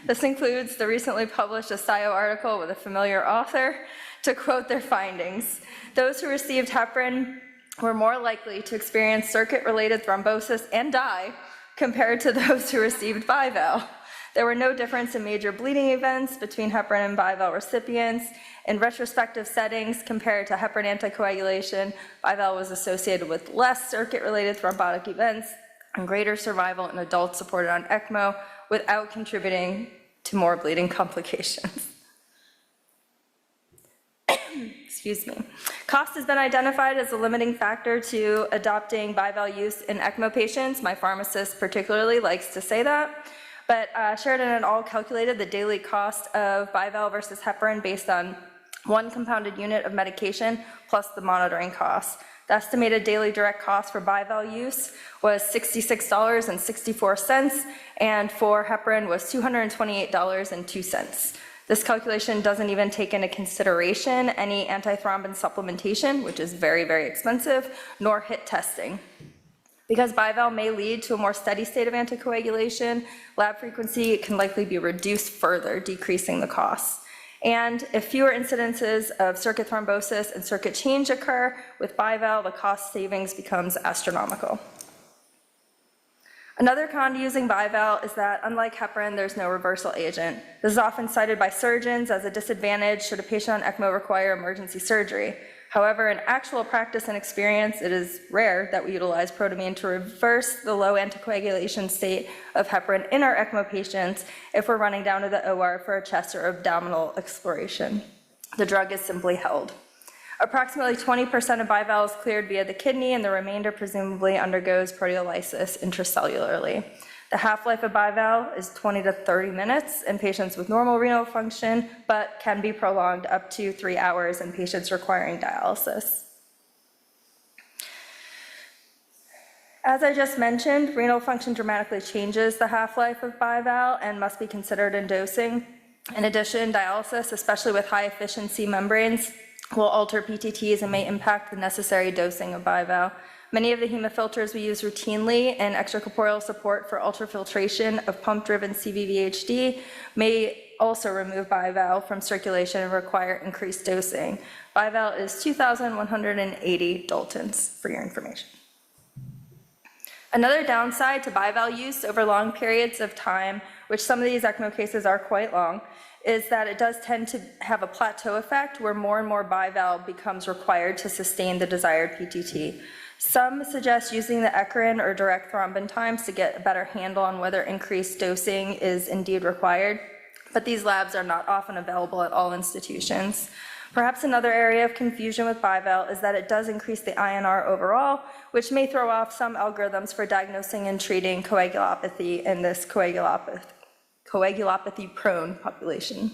This includes the recently published SIO article with a familiar author to quote their findings. Those who received heparin were more likely to experience circuit-related thrombosis and die compared to those who received Bival. There were no difference in major bleeding events between heparin and Bival recipients. In retrospective settings, compared to heparin anticoagulation, Bival was associated with less circuit-related thrombotic events and greater survival in adults supported on ECMO without contributing to more bleeding complications. Excuse me. Cost has been identified as a limiting factor to adopting Bival use in ECMO patients. My pharmacist particularly likes to say that. But Sheridan et al. Calculated the daily cost of Bival versus heparin based on one compounded unit of medication plus the monitoring costs. The estimated daily direct cost for Bival use was $66.64, and for heparin was $228.02. This calculation doesn't even take into consideration any antithrombin supplementation, which is very, very expensive, nor HIT testing. Because Bival may lead to a more steady state of anticoagulation, lab frequency can likely be reduced further, decreasing the costs. And if fewer incidences of circuit thrombosis and circuit change occur with Bival, the cost savings becomes astronomical. Another con to using Bival is that, unlike heparin, there's no reversal agent. This is often cited by surgeons as a disadvantage should a patient on ECMO require emergency surgery. However, in actual practice and experience, it is rare that we utilize protamine to reverse the low anticoagulation state of heparin in our ECMO patients if we're running down to the OR for a chest or abdominal exploration. The drug is simply held. Approximately 20% of Bival is cleared via the kidney, and the remainder presumably undergoes proteolysis intracellularly. The half-life of Bival is 20 to 30 minutes in patients with normal renal function, but can be prolonged up to 3 hours in patients requiring dialysis. As I just mentioned, renal function dramatically changes the half-life of Bival and must be considered in dosing. In addition, dialysis, especially with high-efficiency membranes, will alter PTTs and may impact the necessary dosing of Bival. Many of the hemofilters we use routinely in extracorporeal support for ultrafiltration of pump-driven CVVHD may also remove Bival from circulation and require increased dosing. Bival is 2,180 Daltons, for your information. Another downside to Bival use over long periods of time, which some of these ECMO cases are quite long, is that it does tend to have a plateau effect where more and more Bival becomes required to sustain the desired PTT. Some suggest using the eccrine or direct thrombin times to get a better handle on whether increased dosing is indeed required, but these labs are not often available at all institutions. Perhaps another area of confusion with Bival is that it does increase the INR overall, which may throw off some algorithms for diagnosing and treating coagulopathy in this coagulopathy-prone population.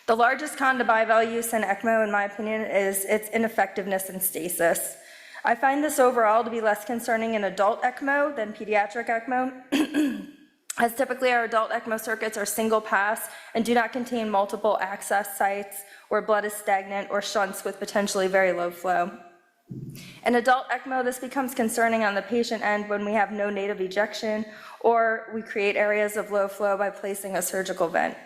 The largest con to Bival use in ECMO, in my opinion, is its ineffectiveness in stasis. I find this overall to be less concerning in adult ECMO than pediatric ECMO. as typically our adult ECMO circuits are single pass and do not contain multiple access sites where blood is stagnant or shunts with potentially very low flow. In adult ECMO, this becomes concerning on the patient end when we have no native ejection or we create areas of low flow by placing a surgical vent.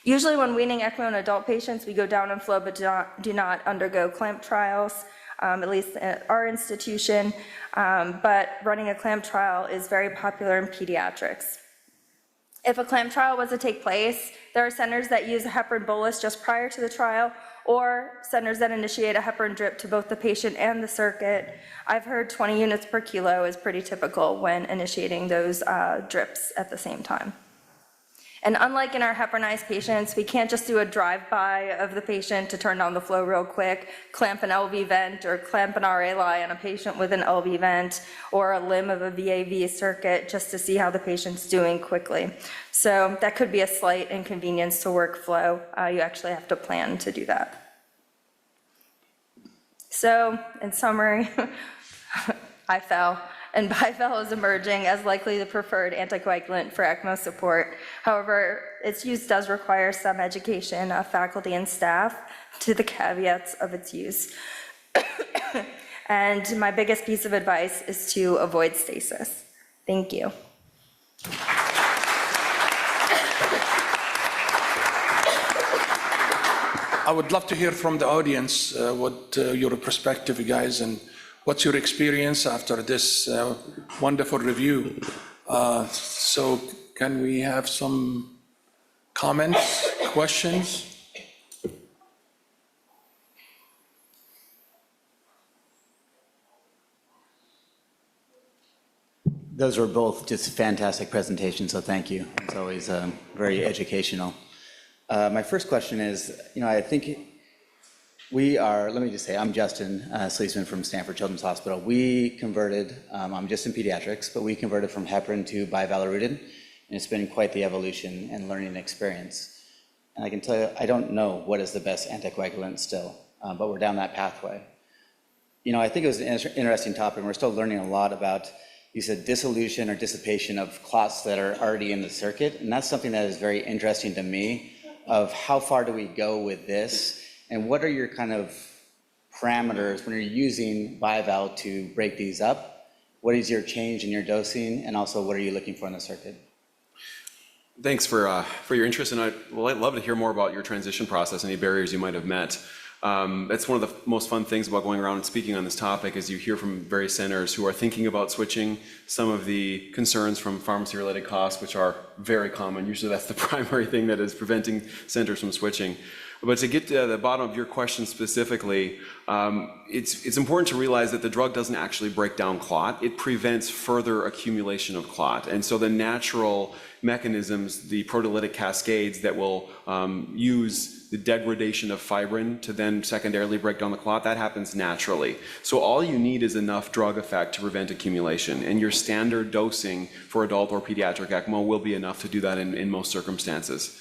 Usually when weaning ECMO in adult patients, we go down in flow but do not undergo clamp trials, at least at our institution, but running a clamp trial is very popular in pediatrics. If a clamp trial was to take place, there are centers that use a heparin bolus just prior to the trial, or centers that initiate a heparin drip to both the patient and the circuit. I've heard 20 units per kilo is pretty typical when initiating those drips at the same time. And unlike in our heparinized patients, we can't just do a drive-by of the patient to turn down the flow real quick, clamp an LV vent or clamp an RA lie on a patient with an LV vent or a limb of a VAV circuit just to see how the patient's doing quickly. So that could be a slight inconvenience to workflow. You actually have to plan to do that. So in summary, I fell. And Bival is emerging as likely the preferred anticoagulant for ECMO support. However, its use does require some education of faculty and staff to the caveats of its use. And my biggest piece of advice is to avoid stasis. Thank you. I would love to hear from the audience what your perspective, you guys, and what's your experience after this wonderful review? So can we have some comments, questions? Those were both just fantastic presentations, so thank you. It's always very educational. My first question is, I think we are, let me just say, I'm Justin Sleesman from Stanford Children's Hospital. We converted, I'm just in pediatrics, but we converted from heparin to Bivalirudin, and it's been quite the evolution and learning experience. And I can tell you, I don't know what is the best anticoagulant still, but we're down that pathway. I think it was an interesting topic, and we're still learning a lot about, you said dissolution or dissipation of clots that are already in the circuit, and that's something that is very interesting to me, of how far do we go with this, and what are your kind of parameters when you're using Bival to break these up? What is your change in your dosing, and also what are you looking for in the circuit? Thanks for your interest, and I'd love to hear more about your transition process, any barriers you might have met. That's one of the most fun things about going around and speaking on this topic is you hear from various centers who are thinking about switching, some of the concerns from pharmacy-related costs, which are very common. Usually that's the primary thing that is preventing centers from switching. But to get to the bottom of your question specifically, it's important to realize that the drug doesn't actually break down clot. It prevents further accumulation of clot. And so the natural mechanisms, the proteolytic cascades that will use the degradation of fibrin to then secondarily break down the clot, that happens naturally. So all you need is enough drug effect to prevent accumulation. And your standard dosing for adult or pediatric ECMO will be enough to do that in most circumstances.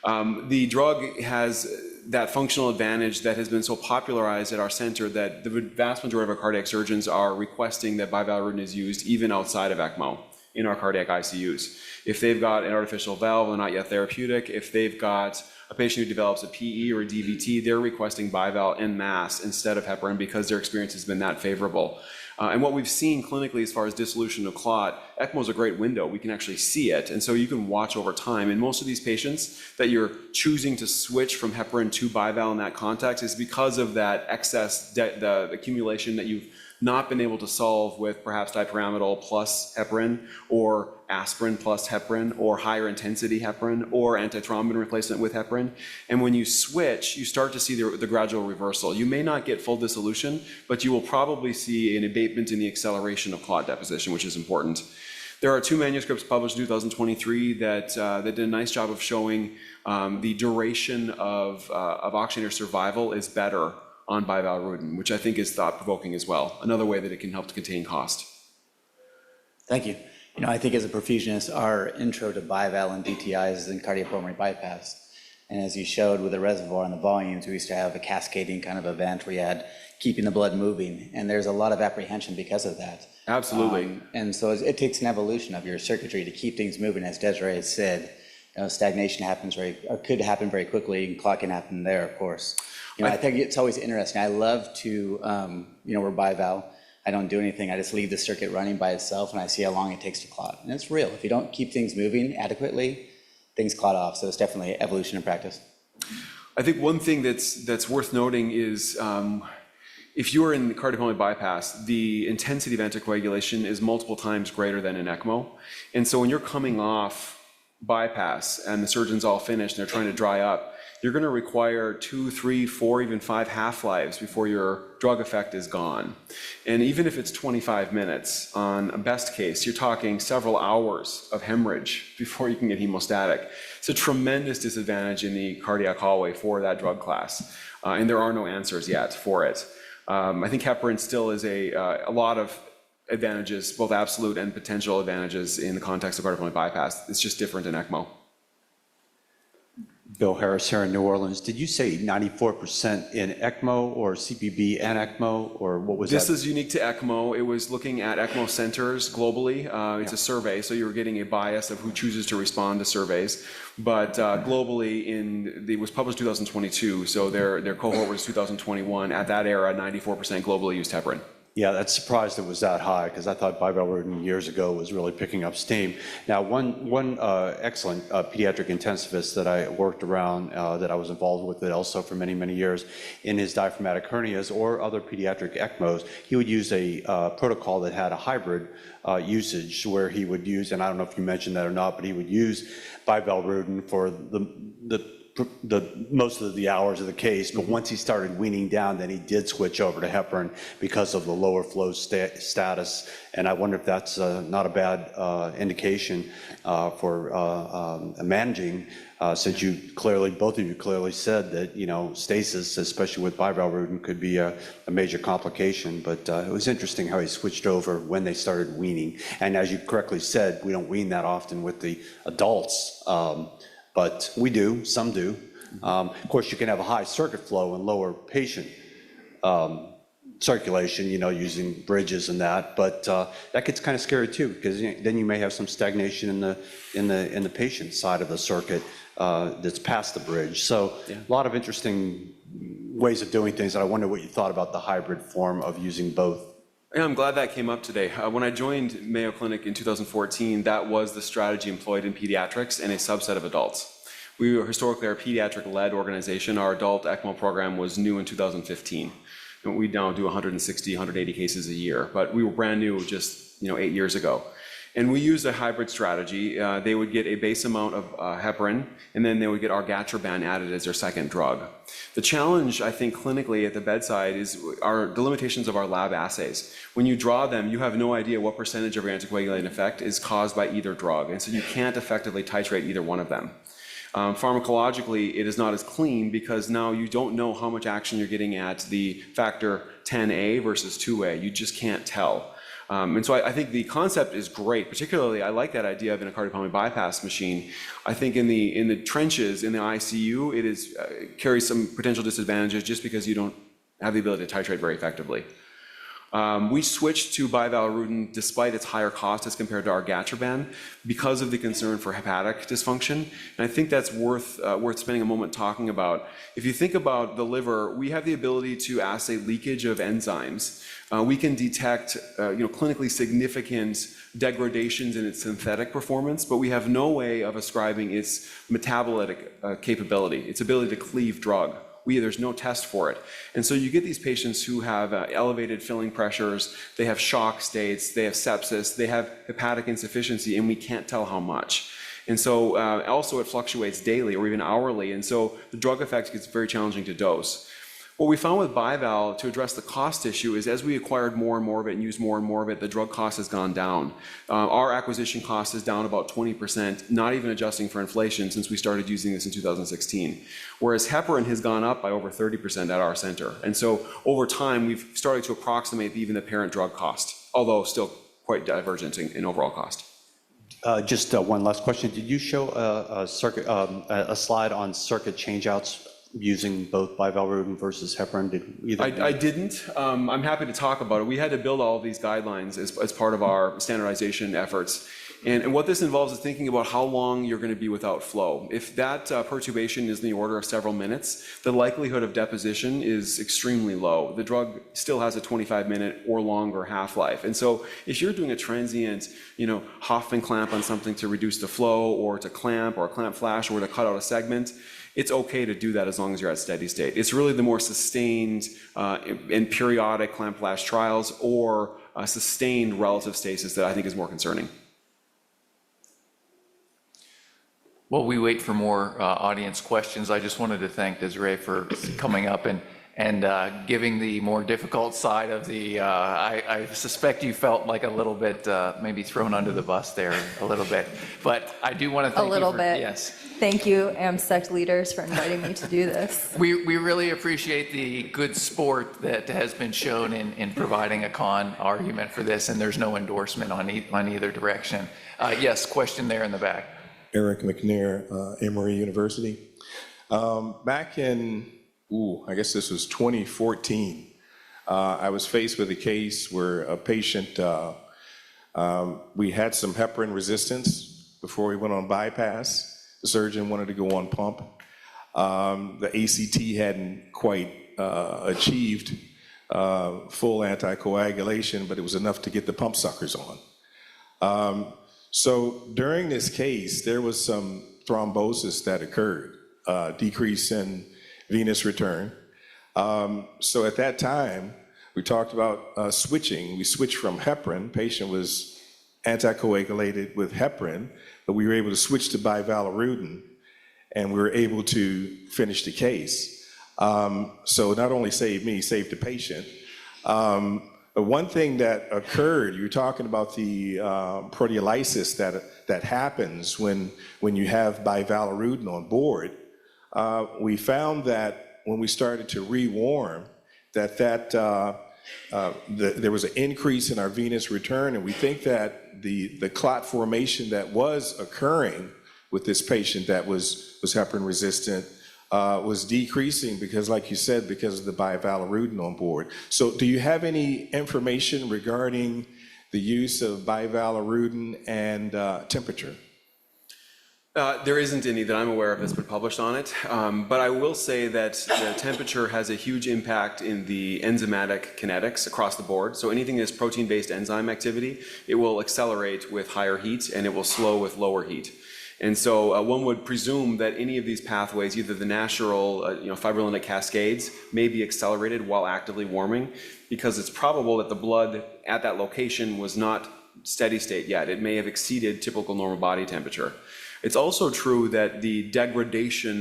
The drug has that functional advantage that has been so popularized at our center that the vast majority of our cardiac surgeons are requesting that Bivalirudin is used even outside of ECMO in our cardiac ICUs. If they've got an artificial valve and not yet therapeutic, if they've got a patient who develops a PE or a DVT, they're requesting Bival en masse instead of heparin because their experience has been that favorable. And what we've seen clinically as far as dissolution of clot, ECMO is a great window. We can actually see it, and so you can watch over time. And most of these patients that you're choosing to switch from heparin to Bival in that context is because of that excess, the accumulation that you've not been able to solve with perhaps dipyramidol plus heparin, or aspirin plus heparin, or higher intensity heparin, or antithrombin replacement with heparin. And when you switch, you start to see the gradual reversal. You may not get full dissolution, but you will probably see an abatement in the acceleration of clot deposition, which is important. There are 2 manuscripts published in 2023 that did a nice job of showing the duration of oxygenator survival is better on Bivalirudin, which I think is thought-provoking as well. Another way that it can help to contain cost. Thank you. I think as a perfusionist, our intro to Bival and DTIs is in cardiopulmonary bypass. And as you showed with the reservoir and the volumes, we used to have a cascading kind of event where you had keeping the blood moving. And there's a lot of apprehension because of that. Absolutely. And so it takes an evolution of your circuitry to keep things moving. As Desiree has said, stagnation could happen very quickly, and clot can happen there, of course. I think it's always interesting. I love to, we're bivalve. I don't do anything. I just leave the circuit running by itself, and I see how long it takes to clot. And it's real. If you don't keep things moving adequately, things clot off. So it's definitely evolution in practice. I think one thing that's worth noting is if you are in cardiopulmonary bypass, the intensity of anticoagulation is multiple times greater than in ECMO. And so when you're coming off bypass and the surgeon's all finished and they're trying to dry up, you're going to require 2, 3, 4, even 5 half-lives before your drug effect is gone. And even if it's 25 minutes, on a best case, you're talking several hours of hemorrhage before you can get hemostatic. It's a tremendous disadvantage in the cardiac hallway for that drug class, and there are no answers yet for it. I think heparin still is a lot of advantages, both absolute and potential advantages in the context of cardiopulmonary bypass. It's just different in ECMO. Bill Harris here in New Orleans. Did you say 94% in ECMO or CPB and ECMO, or what was that? This is unique to ECMO. It was looking at ECMO centers globally. It's a survey, so you're getting a bias of who chooses to respond to surveys. But globally, it was published 2022, so their cohort was 2021. At that era, 94% globally used heparin. Yeah, that's surprised it was that high, because I thought Bivalirudin years ago was really picking up steam. Now, one excellent pediatric intensivist that I worked around, that I was involved with it also for many, many years, in his diaphragmatic hernias or other pediatric ECMOs, he would use a protocol that had a hybrid usage where he would use, and I don't know if you mentioned that or not, but he would use Bivalirudin for the most of the hours of the case, but once he started weaning down, then he did switch over to heparin because of the lower flow status. And I wonder if that's not a bad indication for managing, since you clearly, both of you clearly said that, stasis, especially with bivalirudin, could be a major complication. But it was interesting how he switched over when they started weaning. And as you correctly said, we don't wean that often with the adults. But we do, some do. Of course, you can have a high circuit flow and lower patient circulation, using bridges and that. But that gets kind of scary too, because then you may have some stagnation in the patient side of the circuit that's past the bridge. So a lot of interesting ways of doing things. And I wonder what you thought about the hybrid form of using both. Yeah, I'm glad that came up today. When I joined Mayo Clinic in 2014, that was the strategy employed in pediatrics and a subset of adults. We were historically a pediatric-led organization. Our adult ECMO program was new in 2015. And we now do 160, 180 cases a year, but we were brand new just 8 years ago. And we used a hybrid strategy. They would get a base amount of heparin, and then they would get argatroban added as their second drug. The challenge, I think, clinically at the bedside is the limitations of our lab assays. When you draw them, you have no idea what percentage of your anticoagulating effect is caused by either drug, and so you can't effectively titrate either one of them. Pharmacologically, it is not as clean because now you don't know how much action you're getting at the factor 10A versus 2A. You just can't tell. And so I think the concept is great. Particularly, I like that idea of in a cardiopulmonary bypass machine. I think in the trenches, in the ICU, it carries some potential disadvantages just because you don't have the ability to titrate very effectively. We switched to Bivalirudin despite its higher cost as compared to argatroban because of the concern for hepatic dysfunction. And I think that's worth spending a moment talking about. If you think about the liver, we have the ability to assay leakage of enzymes. We can detect clinically significant degradations in its synthetic performance, but we have no way of ascribing its metabolitic capability, its ability to cleave drug. There's no test for it. And so you get these patients who have elevated filling pressures, they have shock states, they have sepsis, they have hepatic insufficiency, and we can't tell how much. And so also it fluctuates daily or even hourly, and so the drug effect gets very challenging to dose. What we found with Bival to address the cost issue is as we acquired more and more of it and used more and more of it, the drug cost has gone down. Our acquisition cost is down about 20%, not even adjusting for inflation since we started using this in 2016. Whereas heparin has gone up by over 30% at our center. And so over time, we've started to approximate even the parent drug cost, although still quite divergent in overall cost. Just one last question. Did you show a slide on circuit changeouts using both bivalirudin versus heparin? Did either? I didn't. I'm happy to talk about it. We had to build all of these guidelines as part of our standardization efforts. And what this involves is thinking about how long you're going to be without flow. If that perturbation is in the order of several minutes, the likelihood of deposition is extremely low. The drug still has a 25-minute or longer half-life. And so if you're doing a transient, Hoffman clamp on something to reduce the flow, or to clamp, or a clamp flash, or to cut out a segment, it's okay to do that as long as you're at steady state. It's really the more sustained and periodic clamp flash trials or sustained relative stasis that I think is more concerning. While we wait for more audience questions, I just wanted to thank Desiree for coming up and giving the more difficult side of the, I suspect you felt like a little bit maybe thrown under the bus there a little bit, but I do want to thank you. A little bit. Yes. Thank you, AMSEC leaders, for inviting me to do this. We really appreciate the good sport that has been shown in providing a con argument for this, and there's no endorsement on either direction. Yes, question there in the back. Eric McNair, Emory University. Back in, I guess this was 2014, I was faced with a case where a patient, we had some heparin resistance before we went on bypass. The surgeon wanted to go on pump. The ACT hadn't quite achieved full anticoagulation, but it was enough to get the pump suckers on. So during this case, there was some thrombosis that occurred, decrease in venous return. So at that time, we talked about switching. We switched from heparin. Patient was anticoagulated with heparin, but we were able to switch to bivalirudin, and we were able to finish the case. So not only saved me, saved the patient. But one thing that occurred, you were talking about the proteolysis that happens when you have bivalirudin on board. We found that when we started to rewarm, there was an increase in our venous return, and we think that the clot formation that was occurring with this patient that was heparin resistant was decreasing because, like you said, because of the bivalirudin on board. So do you have any information regarding the use of bivalirudin and temperature? There isn't any that I'm aware of that's been published on it, but I will say that the temperature has a huge impact in the enzymatic kinetics across the board. So anything that's protein-based enzyme activity, it will accelerate with higher heat and it will slow with lower heat. And so one would presume that any of these pathways, either the natural fibrinolytic cascades, may be accelerated while actively warming, because it's probable that the blood at that location was not steady state yet. It may have exceeded typical normal body temperature. It's also true that the degradation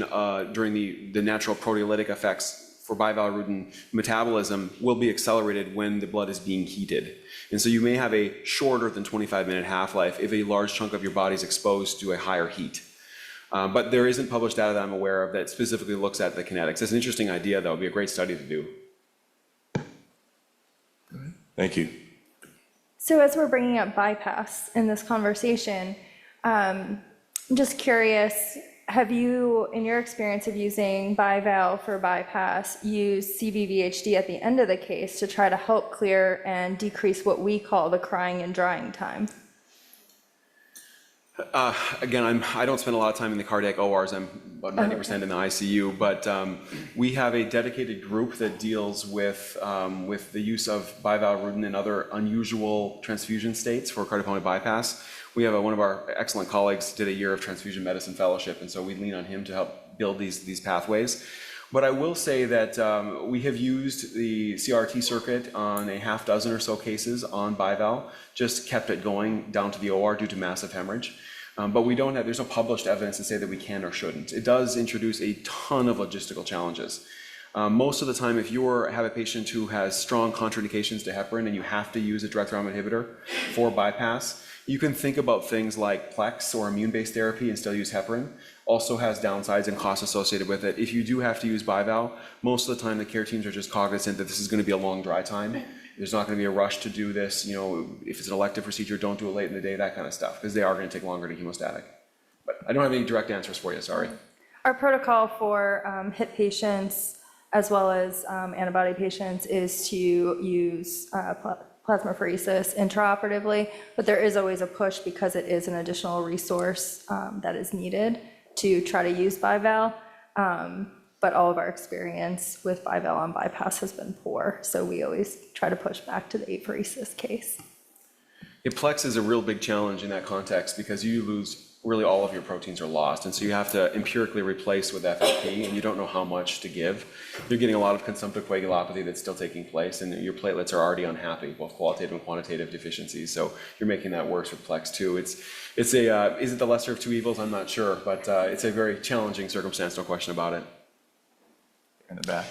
during the natural proteolytic effects for bivalirudin metabolism will be accelerated when the blood is being heated. And so you may have a shorter than 25-minute half-life if a large chunk of your body is exposed to a higher heat. But there isn't published data that I'm aware of that specifically looks at the kinetics. It's an interesting idea, though. It would be a great study to do. Thank you. So as we're bringing up bypass in this conversation, I'm just curious, have you, in your experience of using bival for bypass, used CVVHD at the end of the case to try to help clear and decrease what we call the crying and drying time? Again, I don't spend a lot of time in the cardiac ORs. I'm about 90% in the ICU, but we have a dedicated group that deals with the use of bivalirudin and other unusual transfusion states for cardiopulmonary bypass. We have one of our excellent colleagues did a year of transfusion medicine fellowship, and so we lean on him to help build these pathways. But I will say that we have used the CRT circuit on a half dozen or so cases on bival, just kept it going down to the OR due to massive hemorrhage. But there's no published evidence to say that we can or shouldn't. It does introduce a ton of logistical challenges. Most of the time, if you have a patient who has strong contraindications to heparin and you have to use a direct RAM inhibitor for bypass, you can think about things like Plex or immune-based therapy and still use heparin. Also has downsides and costs associated with it. If you do have to use bival, most of the time the care teams are just cognizant that this is going to be a long dry time, There's not going to be a rush to do this. If it's an elective procedure, don't do it late in the day, that kind of stuff, because they are going to take longer to hemostatic. But I don't have any direct answers for you, sorry. Our protocol for HIP patients as well as antibody patients is to use plasmapheresis intraoperatively, but there is always a push because it is an additional resource that is needed to try to use bival. But all of our experience with bival on bypass has been poor, so we always try to push back to the apheresis case. Plex is a real big challenge in that context because you lose, really all of your proteins are lost, and so you have to empirically replace with FFP, and you don't know how much to give. You're getting a lot of consumptive coagulopathy that's still taking place, and your platelets are already unhappy, both qualitative and quantitative deficiencies, so you're making that worse with Plex too. Is it the lesser of two evils? I'm not sure, but it's a very challenging circumstance, no question about it. In the back.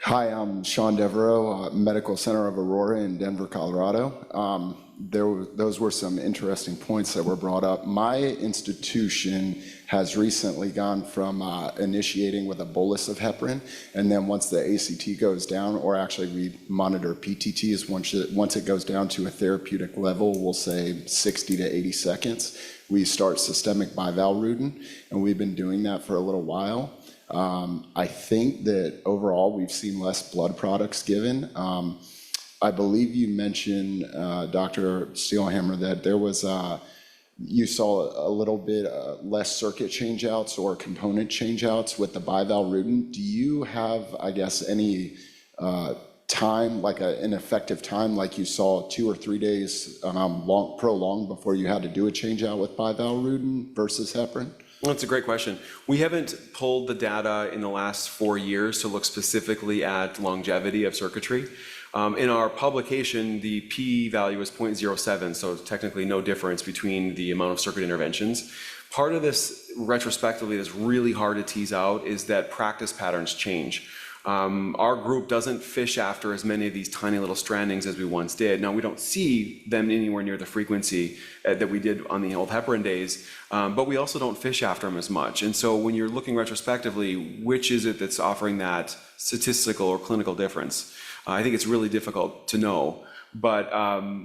Hi, I'm Sean Devereaux, Medical Center of Aurora in Denver, Colorado. Those were some interesting points that were brought up. My institution has recently gone from initiating with a bolus of heparin, and then once the ACT goes down, or actually we monitor PTTs, once it goes down to a therapeutic level, we'll say 60 to 80 seconds, we start systemic Bivalirudin, and we've been doing that for a little while. I think that overall we've seen less blood products given. I believe you mentioned, Dr. Seelhammer, that there was, you saw a little bit less circuit changeouts or component changeouts with the Bivalirudin. Do you have, I guess, any time, like an effective time, like you saw 2 or 3 days prolonged before you had to do a changeout with Bivalirudin versus heparin? Well, that's a great question. We haven't pulled the data in the last 4 years to look specifically at longevity of circuitry. In our publication, the P value is 0.07, so technically no difference between the amount of circuit interventions. Part of this, retrospectively, that's really hard to tease out is that practice patterns change. Our group doesn't fish after as many of these tiny little strandings as we once did. Now, we don't see them anywhere near the frequency that we did on the old heparin days, but we also don't fish after them as much. And so when you're looking retrospectively, which is it that's offering that statistical or clinical difference? I think it's really difficult to know. But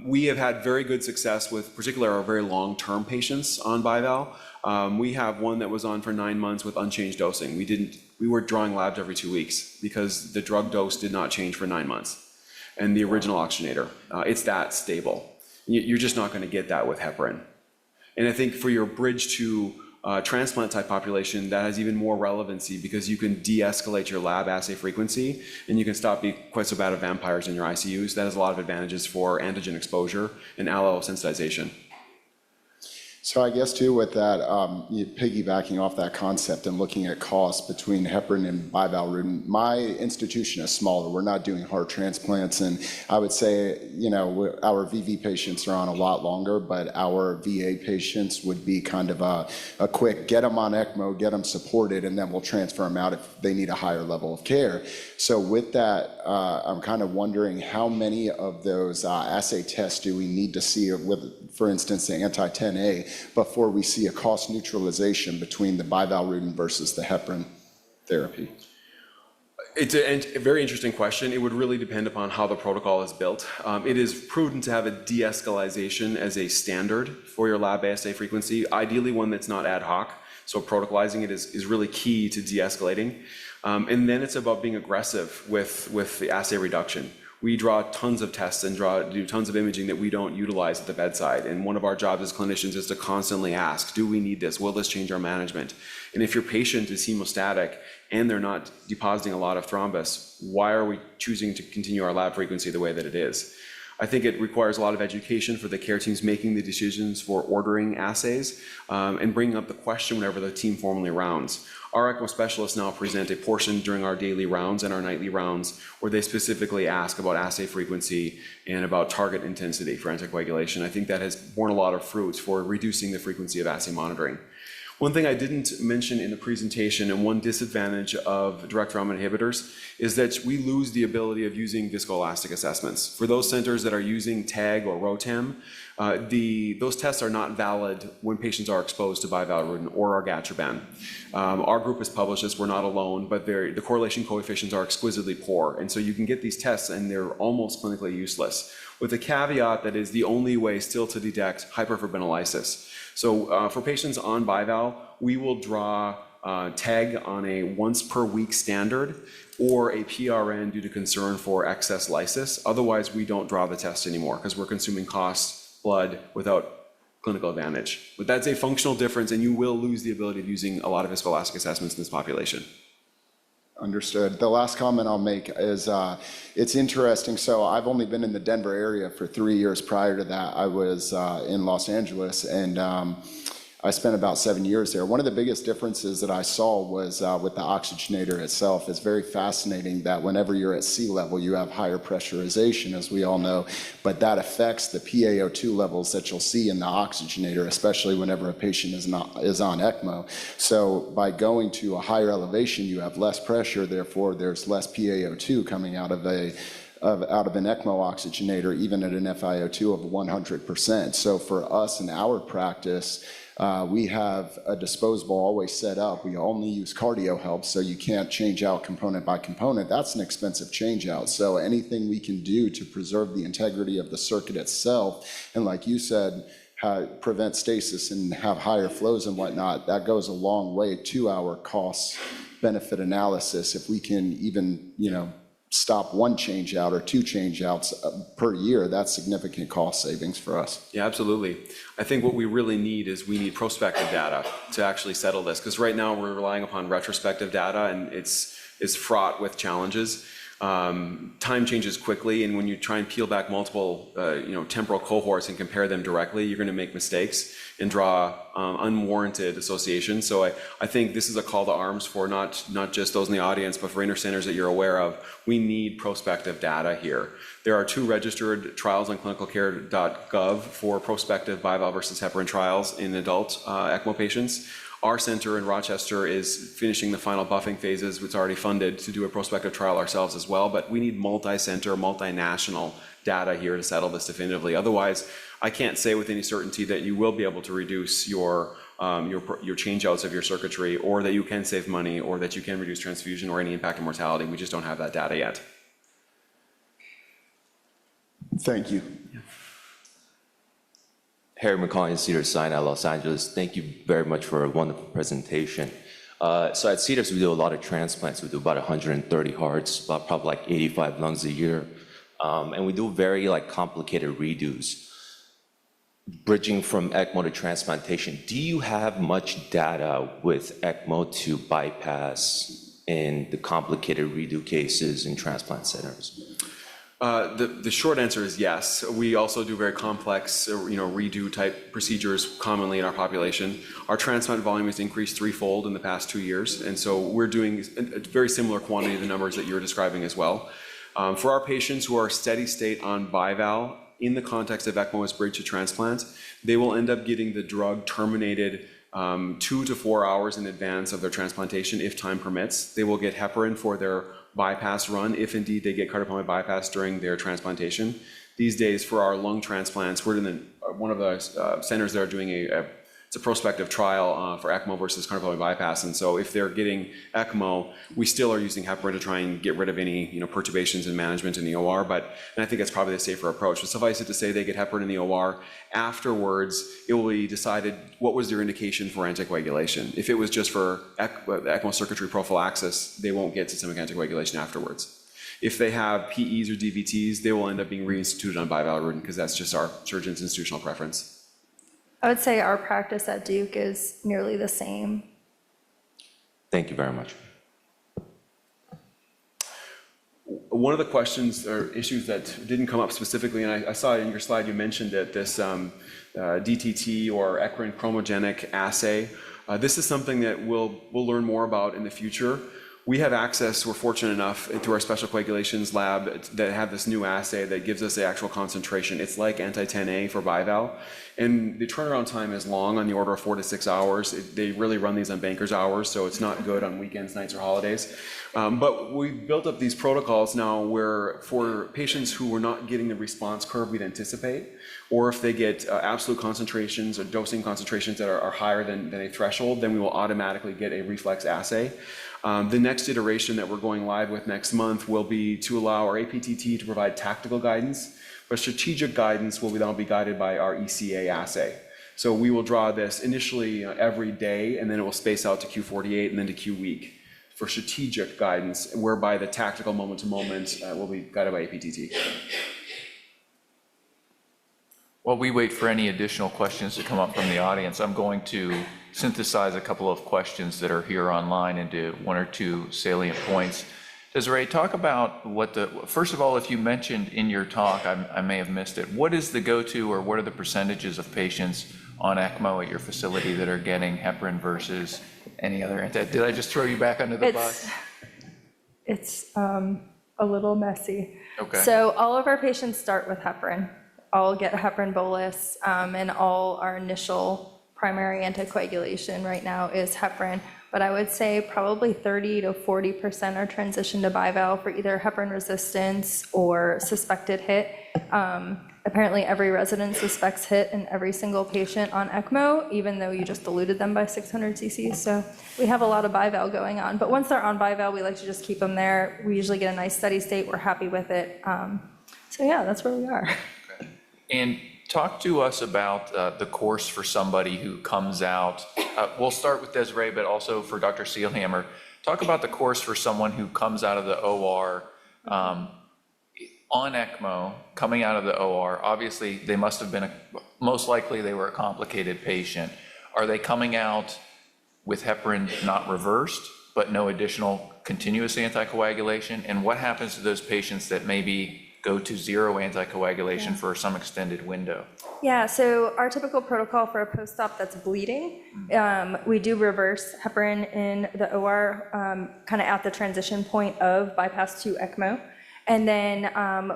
we have had very good success with particularly our very long-term patients on Bival. We have one that was on for 9 months with unchanged dosing. We were drawing labs every 2 weeks because the drug dose did not change for 9 months. And the original oxygenator, it's that stable. You're just not going to get that with heparin. And I think for your bridge to transplant type population, that has even more relevancy because you can de-escalate your lab assay frequency and you can stop being quite so bad of vampires in your ICUs. That has a lot of advantages for antigen exposure and allo sensitization. So I guess too with that, piggybacking off that concept and looking at costs between heparin and Bivalirudin, my institution is smaller. We're not doing heart transplants, and I would say, our VV patients are on a lot longer, but our VA patients would be kind of a quick get them on ECMO, get them supported, and then we'll transfer them out if they need a higher level of care. So with that, I'm kind of wondering how many of those assay tests do we need to see with, for instance, the anti-10A before we see a cost neutralization between the Bivalirudin versus the heparin therapy? It's a very interesting question. It would really depend upon how the protocol is built. It is prudent to have a de-escalation as a standard for your lab assay frequency, ideally one that's not ad hoc. So protocolizing it is really key to de-escalating. And then it's about being aggressive with the assay reduction. We draw tons of tests and do tons of imaging that we don't utilize at the bedside. And one of our jobs as clinicians is to constantly ask, do we need this? Will this change our management? And if your patient is hemostatic and they're not depositing a lot of thrombus, why are we choosing to continue our lab frequency the way that it is? I think it requires a lot of education for the care teams making the decisions for ordering assays and bringing up the question whenever the team formally rounds. Our ECMO specialists now present a portion during our daily rounds and our nightly rounds where they specifically ask about assay frequency and about target intensity for anticoagulation. I think that has borne a lot of fruits for reducing the frequency of assay monitoring. One thing I didn't mention in the presentation, and one disadvantage of direct thrombin inhibitors, is that we lose the ability of using viscoelastic assessments. For those centers that are using TAG or ROTEM, Those tests are not valid when patients are exposed to bivalirudin or argatroban. Our group has published this, we're not alone, but the correlation coefficients are exquisitely poor. And so you can get these tests and they're almost clinically useless, with the caveat that is the only way still to detect hyperfibrinolysis. So for patients on bival, we will draw TEG on a once per week standard or a PRN due to concern for excess lysis. Otherwise, we don't draw the test anymore because we're consuming cost, blood, without clinical advantage. But that's a functional difference, and you will lose the ability of using a lot of viscoelastic assessments in this population. Understood. The last comment I'll make is it's interesting. So I've only been in the Denver area for 3 years. Prior to that, I was in Los Angeles, and I spent about 7 years there. One of the biggest differences that I saw was with the oxygenator itself. It's very fascinating that whenever you're at sea level, you have higher pressurization, as we all know, but that affects the PaO2 levels that you'll see in the oxygenator, especially whenever a patient is on ECMO. So by going to a higher elevation, you have less pressure, therefore there's less PaO2 coming out of an ECMO oxygenator, even at an FiO2 of 100%. So for us in our practice, we have a disposable always set up. We only use cardio help, so you can't change out component by component. That's an expensive change out. So anything we can do to preserve the integrity of the circuit itself, and like you said, prevent stasis and have higher flows and whatnot, that goes a long way to our cost benefit analysis. If we can even, stop one change out or two change outs per year, that's significant cost savings for us. Yeah, absolutely. I think what we really need is we need prospective data to actually settle this, because right now we're relying upon retrospective data, and it's fraught with challenges. Time changes quickly, and when you try and peel back multiple temporal cohorts and compare them directly, you're going to make mistakes and draw unwarranted associations. So I think this is a call to arms for not just those in the audience, but for intercenters that you're aware of. We need prospective data here. There are 2 registered trials on clinicalcare.gov for prospective bivalve versus heparin trials in adult ECMO patients. Our center in Rochester is finishing the final buffing phases. It's already funded to do a prospective trial ourselves as well, but we need multi-center, multinational data here to settle this definitively. Otherwise, I can't say with any certainty that you will be able to reduce your changeouts of your circuitry, or that you can save money, or that you can reduce transfusion or any impact on mortality. We just don't have that data yet. Thank you. Harry McCoy, Cedars-Sinai, Los Angeles. Thank you very much for a wonderful presentation. So at Cedars, we do a lot of transplants. We do about 130 hearts, probably like 85 lungs a year. And we do very complicated redos. Bridging from ECMO to transplantation, do you have much data with ECMO to bypass in the complicated redo cases in transplant centers? The short answer is yes. We also do very complex, redo type procedures commonly in our population. Our transplant volume has increased 3-fold in the past 2 years, and so we're doing a very similar quantity of the numbers that you're describing as well. For our patients who are steady state on bival, in the context of ECMO as bridge to transplant, they will end up getting the drug terminated 2 to 4 hours in advance of their transplantation, if time permits. They will get heparin for their bypass run, if indeed they get cardiopulmonary bypass during their transplantation. These days, for our lung transplants, we're in one of the centers that are doing it's a prospective trial for ECMO versus cardiopulmonary bypass. And so if they're getting ECMO, we still are using heparin to try and get rid of any perturbations in management in the OR. And I think that's probably the safer approach. But suffice it to say, they get heparin in the OR. Afterwards, it will be decided what was their indication for anticoagulation. If it was just for ECMO circuitry prophylaxis, they won't get systemic anticoagulation afterwards. If they have PEs or DVTs, they will end up being reinstituted on bivalirudin, because that's just our surgeon's institutional preference. I would say our practice at Duke is nearly the same. Thank you very much. One of the questions or issues that didn't come up specifically, and I saw in your slide you mentioned it, this DTT or eccrine chromogenic assay. This is something that we'll learn more about in the future. We have access, we're fortunate enough, to our special coagulations lab that have this new assay that gives us the actual concentration. It's like anti-10A for bival, and the turnaround time is long, on the order of 4 to 6 hours. They really run these on banker's hours, so it's not good on weekends, nights, or holidays. But we've built up these protocols now where for patients who were not getting the response curve we'd anticipate, or if they get absolute concentrations or dosing concentrations that are higher than a threshold, then we will automatically get a reflex assay. The next iteration that we're going live with next month will be to allow our APTT to provide tactical guidance, but strategic guidance will now be guided by our ECA assay. So we will draw this initially every day, and then it will space out to Q48 and then to Q week for strategic guidance, whereby the tactical moment-to-moment will be guided by APTT. While we wait for any additional questions to come up from the audience, I'm going to synthesize a couple of questions that are here online into one or two salient points. Desiree, talk about first of all, if you mentioned in your talk, I may have missed it, what is the go-to or what are the percentages of patients on ECMO at your facility that are getting heparin versus any other did I just throw you back under the bus? It's a little messy. Okay. So all of our patients start with heparin. All get a heparin bolus, and all our initial primary anticoagulation right now is heparin. But I would say probably 30 to 40% are transitioned to bivalve for either heparin resistance or suspected HIT. Apparently every resident suspects HIT in every single patient on ECMO, even though you just diluted them by 600 cc's. So we have a lot of bivalve going on. But once they're on bivalve, we like to just keep them there. We usually get a nice steady state. We're happy with it. So yeah, that's where we are. Okay. And talk to us about the course for somebody who comes out. We'll start with Desiree, but also for Dr. Seelhammer. Talk about the course for someone who comes out of the OR on ECMO, coming out of the OR. Obviously, they must have been, most likely they were a complicated patient. Are they coming out with heparin not reversed, but no additional continuous anticoagulation? And what happens to those patients that maybe go to zero anticoagulation for some extended window? Yeah, so our typical protocol for a post-op that's bleeding, we do reverse heparin in the OR, kind of at the transition point of bypass to ECMO. And then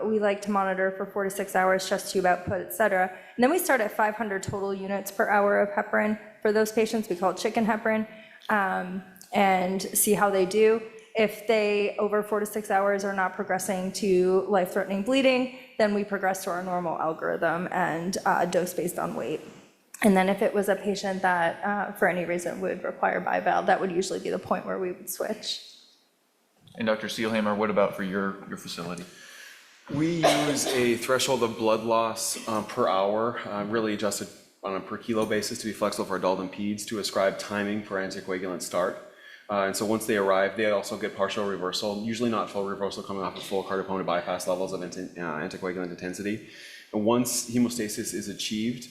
we like to monitor for 4 to 6 hours, chest tube output, et cetera. And then we start at 500 total units per hour of heparin. For those patients, we call it chicken heparin, and see how they do. If they, over 4 to 6 hours, are not progressing to life-threatening bleeding, then we progress to our normal algorithm and dose based on weight. And then if it was a patient that, for any reason, would require bivalve, that would usually be the point where we would switch. And Dr. Seelhammer, what about for your facility? We use a threshold of blood loss per hour, really adjusted on a per kilo basis to be flexible for adult and peds to ascribe timing for anticoagulant start. And so once they arrive, they also get partial reversal, usually not full reversal coming off of full cardiopulmonary bypass levels of anticoagulant intensity. And once hemostasis is achieved,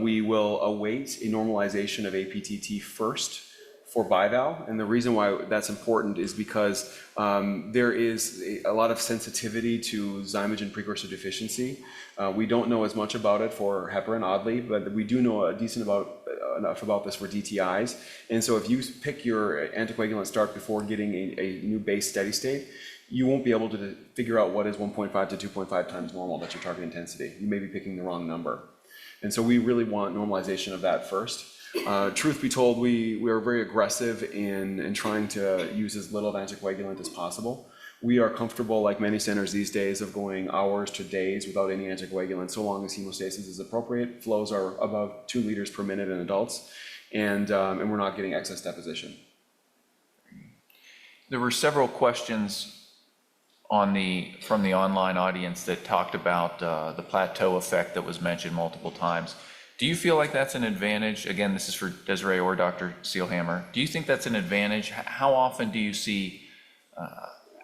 we will await a normalization of APTT first for bivalve. And the reason why that's important is because there is a lot of sensitivity to zymogen precursor deficiency. We don't know as much about it for heparin, oddly, but we do know enough about this for DTIs. And so if you pick your anticoagulant start before getting a new base steady state, you won't be able to figure out what is 1.5 to 2.5 times normal. That's your target intensity. You may be picking the wrong number. And so we really want normalization of that first. Truth be told, we are very aggressive in trying to use as little of anticoagulant as possible. We are comfortable, like many centers these days, of going hours to days without any anticoagulant, so long as hemostasis is appropriate. Flows are above 2 liters per minute in adults, and we're not getting excess deposition. There were several questions from the online audience that talked about the plateau effect that was mentioned multiple times. Do you feel like that's an advantage? Again, this is for Desiree or Dr. Seelhammer. Do you think that's an advantage? How often do you see,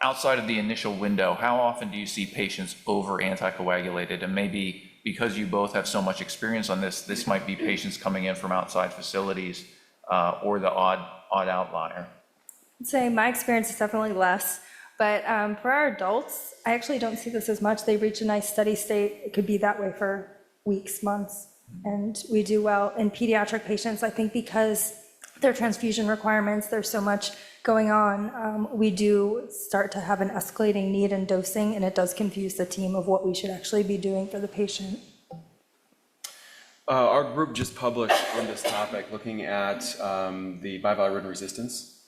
outside of the initial window, how often do you see patients over anticoagulated? And maybe because you both have so much experience on this might be patients coming in from outside facilities or the odd outlier. I'd say my experience is definitely less, but for our adults, I actually don't see this as much. They reach a nice steady state. It could be that way for weeks, months. And we do well in pediatric patients, I think, because their transfusion requirements, there's so much going on. We do start to have an escalating need in dosing, and it does confuse the team of what we should actually be doing for the patient. Our group just published on this topic, looking at the bivalirudin resistance.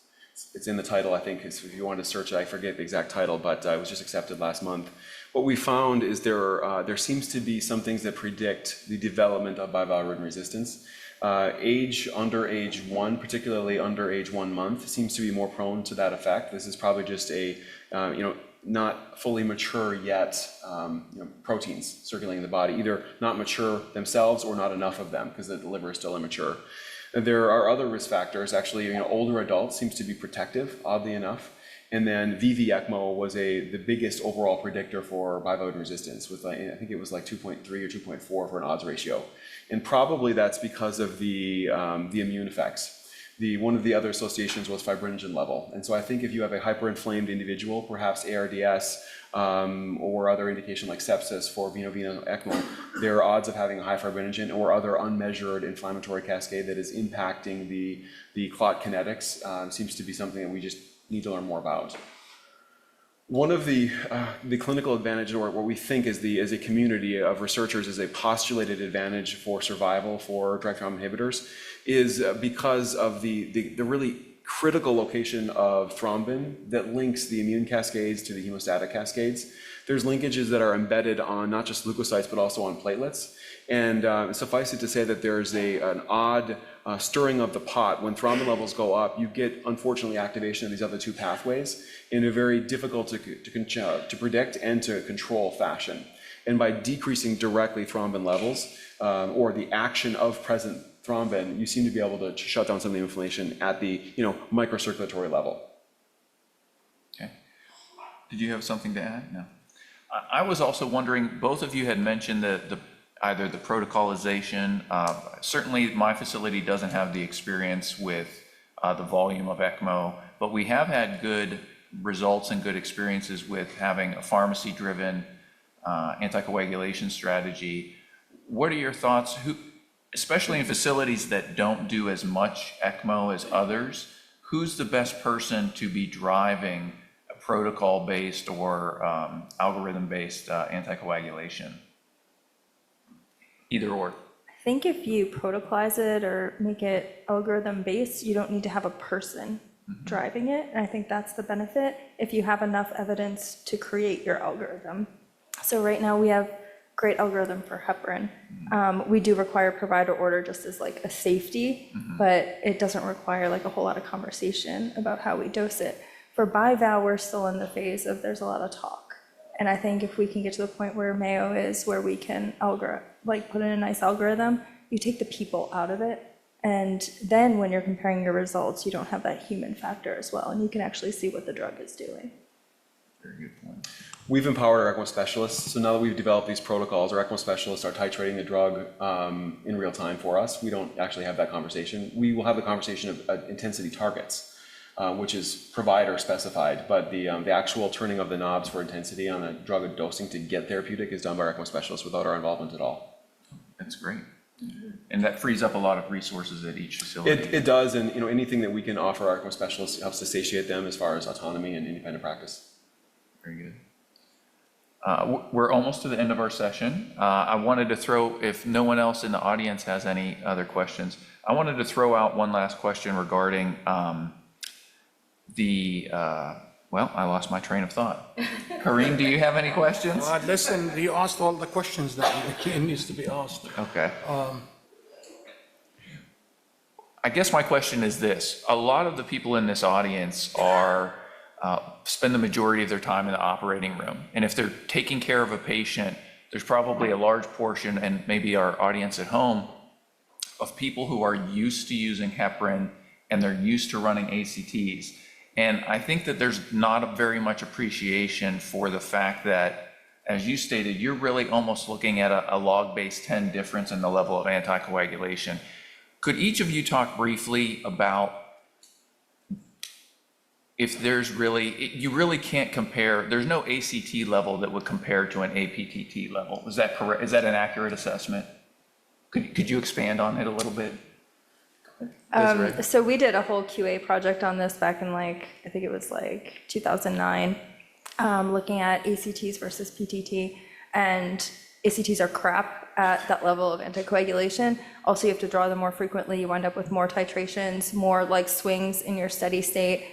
It's in the title, I think, if you want to search it, I forget the exact title, but it was just accepted last month. what we found is there seems to be some things that predict the development of bivalirudin resistance. Under age 1, particularly under age 1 month, seems to be more prone to that effect. This is probably just a, not fully mature yet proteins circulating in the body, either not mature themselves or not enough of them because the liver is still immature. There are other risk factors. Actually, older adults seems to be protective, oddly enough. And then VV ECMO was the biggest overall predictor for bivalirudin resistance with I think it was like 2.3 or 2.4 for an odds ratio. And probably that's because of the immune effects. One of the other associations was fibrinogen level. And so I think if you have a hyperinflamed individual, perhaps ARDS or other indication like sepsis for veno-veno ECMO, there are odds of having a high fibrinogen or other unmeasured inflammatory cascade that is impacting the clot kinetics. Seems to be something that we just need to learn more about. One of the clinical advantages, or what we think as a community of researchers is a postulated advantage for survival for direct thrombin inhibitors, is because of the really critical location of thrombin that links the immune cascades to the hemostatic cascades. There's linkages that are embedded on not just leukocytes, but also on platelets. And suffice it to say that there's an odd stirring of the pot. When thrombin levels go up, you get, unfortunately, activation of these other two pathways in a very difficult to predict and to control fashion. And by decreasing directly thrombin levels, or the action of present thrombin, you seem to be able to shut down some of the inflammation at the microcirculatory level. Okay. Did you have something to add? No. I was also wondering, both of you had mentioned either the protocolization. Certainly my facility doesn't have the experience with the volume of ECMO, but we have had good results and good experiences with having a pharmacy-driven anticoagulation strategy. What are your thoughts, especially in facilities that don't do as much ECMO as others, who's the best person to be driving a protocol-based or algorithm-based anticoagulation? Either or. I think if you protocolize it or make it algorithm-based, you don't need to have a person driving it. And I think that's the benefit if you have enough evidence to create your algorithm. So right now we have great algorithm for heparin. We do require provider order just as like a safety, but it doesn't require like a whole lot of conversation about how we dose it. For bival, we're still in the phase of there's a lot of talk. And I think if we can get to the point where Mayo is, where we can put in a nice algorithm, you take the people out of it. And then when you're comparing your results, you don't have that human factor as well. And you can actually see what the drug is doing. Very good point. We've empowered our ECMO specialists. So now that we've developed these protocols, our ECMO specialists are titrating the drug in real time for us. We don't actually have that conversation. We will have the conversation of intensity targets, which is provider specified, but the actual turning of the knobs for intensity on a drug dosing to get therapeutic is done by our ECMO specialists without our involvement at all. That's great. And that frees up a lot of resources at each facility. It does, and anything that we can offer our ECMO specialists helps to satiate them as far as autonomy and independent practice. Very good. We're almost to the end of our session. I wanted to throw, if no one else in the audience has any other questions, I wanted to throw out one last question regarding well, I lost my train of thought. Kareem, do you have any questions? Listen, you asked all the questions that needs to be asked. Okay. I guess my question is this. A lot of the people in this audience spend the majority of their time in the operating room. And if they're taking care of a patient, there's probably a large portion, and maybe our audience at home, of people who are used to using heparin and they're used to running ACTs. And I think that there's not very much appreciation for the fact that, as you stated, you're really almost looking at a log-base 10 difference in the level of anticoagulation. Could each of you talk briefly about if there's you really can't compare, there's no ACT level that would compare to an APTT level. Is that correct? Is that an accurate assessment? Could you expand on it a little bit? So we did a whole QA project on this back in I think it was 2009, looking at ACTs versus PTT, and ACTs are crap at that level of anticoagulation. Also, you have to draw them more frequently. You wind up with more titrations, more swings in your steady state.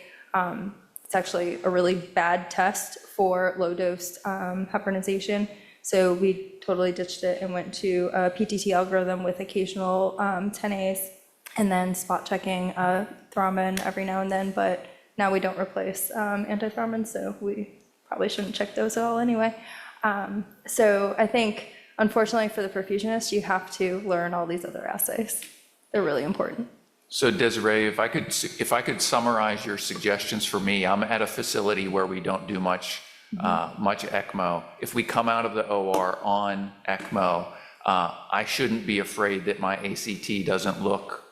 It's actually a really bad test for low-dose heparinization. So we totally ditched it and went to a PTT algorithm with occasional 10As and then spot checking thrombin every now and then. But now we don't replace antithrombin, so we probably shouldn't check those at all anyway. So I think, unfortunately for the perfusionist, you have to learn all these other assays. They're really important. So Desiree, if I could summarize your suggestions for me, I'm at a facility where we don't do much ECMO. If we come out of the OR on ECMO, I shouldn't be afraid that my ACT doesn't look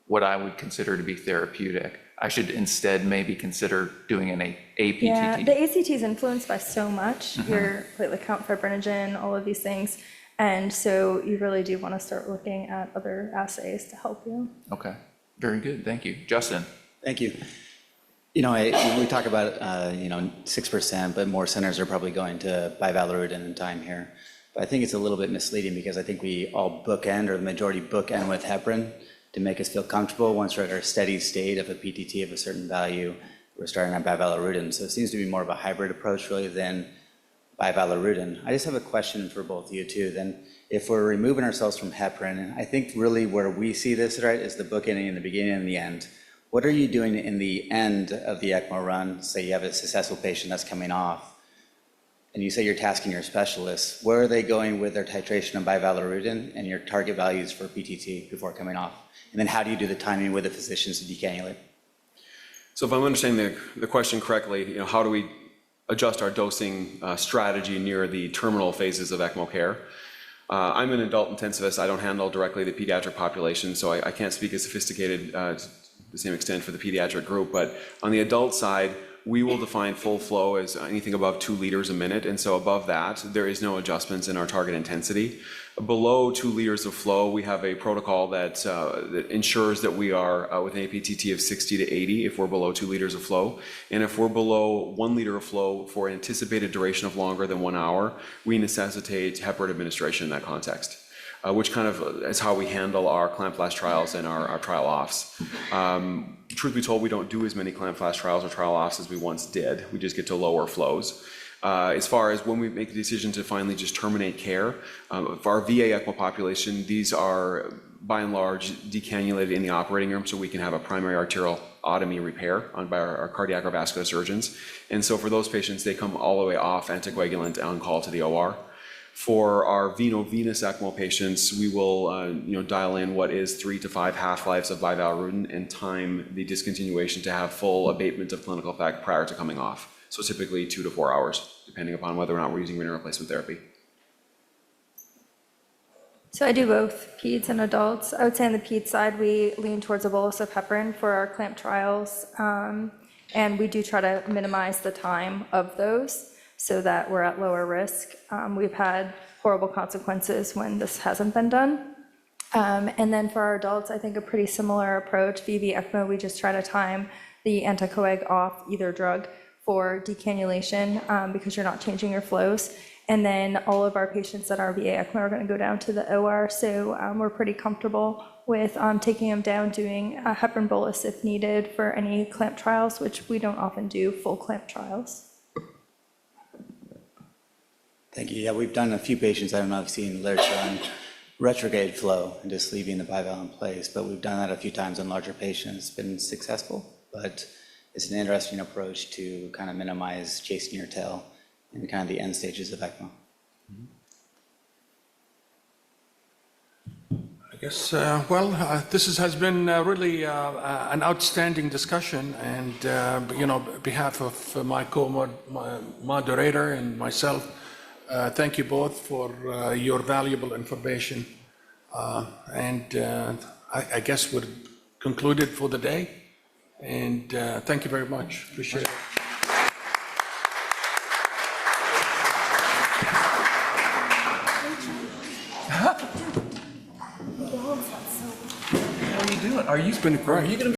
what I would consider to be therapeutic. I should instead maybe consider doing an APTT. Yeah, the ACT is influenced by so much, your platelet count, fibrinogen, all of these things. And so you really do want to start looking at other assays to help you. Okay, very good, thank you. Justin? Thank you. You know, we talk about, 6%, but more centers are probably going to Bivalirudin in time here. But I think it's a little bit misleading because I think we all bookend, or the majority bookend with heparin to make us feel comfortable. Once we're at our steady state of a PTT of a certain value, we're starting on Bivalirudin. So it seems to be more of a hybrid approach really than Bivalirudin. I just have a question for both of you too. Then if we're removing ourselves from heparin, I think really where we see this, right, is the bookending in the beginning and the end. What are you doing in the end of the ECMO run? Say you have a successful patient that's coming off, and you say you're tasking your specialists. Where are they going with their titration of Bivalirudin and your target values for PTT before coming off? And then how do you do the timing with the physicians to decannulate? So if I'm understanding the question correctly, how do we adjust our dosing strategy near the terminal phases of ECMO care? I'm an adult intensivist. I don't handle directly the pediatric population, so I can't speak as sophisticated to the same extent for the pediatric group. But on the adult side, we will define full flow as anything above 2 liters a minute. And so above that, there is no adjustments in our target intensity. Below 2 liters of flow, we have a protocol that ensures that we are with an APTT of 60 to 80 if we're below 2 liters of flow. And if we're below 1 liter of flow for anticipated duration of longer than 1 hour, we necessitate heparin administration in that context. Which kind of is how we handle our clamp flash trials and our trial offs. Truth be told, we don't do as many clamp flash trials or trial offs as we once did. We just get to lower flows. As far as when we make the decision to finally just terminate care, for our VA ECMO population, these are by and large decannulated in the operating room so we can have a primary arterial otomy repair by our cardiac or vascular surgeons. And so for those patients, they come all the way off anticoagulant on call to the OR. For our veno-venous ECMO patients, we will dial in what is 3 to 5 half-lives of Bivalirudin and time the discontinuation to have full abatement of clinical effect prior to coming off. So typically 2 to 4 hours, depending upon whether or not we're using renal replacement therapy. So I do both peds and adults. I would say on the peds side, we lean towards a bolus of heparin for our clamp trials. And we do try to minimize the time of those so that we're at lower risk. We've had horrible consequences when this hasn't been done. And then for our adults, I think a pretty similar approach. VV ECMO, we just try to time the anticoag off either drug for decannulation because you're not changing your flows. And then all of our patients that are VA ECMO are going to go down to the OR. So we're pretty comfortable with taking them down, doing a heparin bolus if needed for any clamp trials, which we don't often do full clamp trials. Thank you. Yeah, we've done a few patients, I don't know if you've seen literature on retrograde flow and just leaving the bivalve in place, but we've done that a few times on larger patients. It's been successful, but it's an interesting approach to kind of minimize chasing your tail in kind of the end stages of ECMO. I guess, this has been really an outstanding discussion, and, on behalf of my co-moderator and myself, thank you both for your valuable information. I guess we're concluded for the day. And thank you very much. Appreciate it. How are you doing? Are you It's been great. Are you going to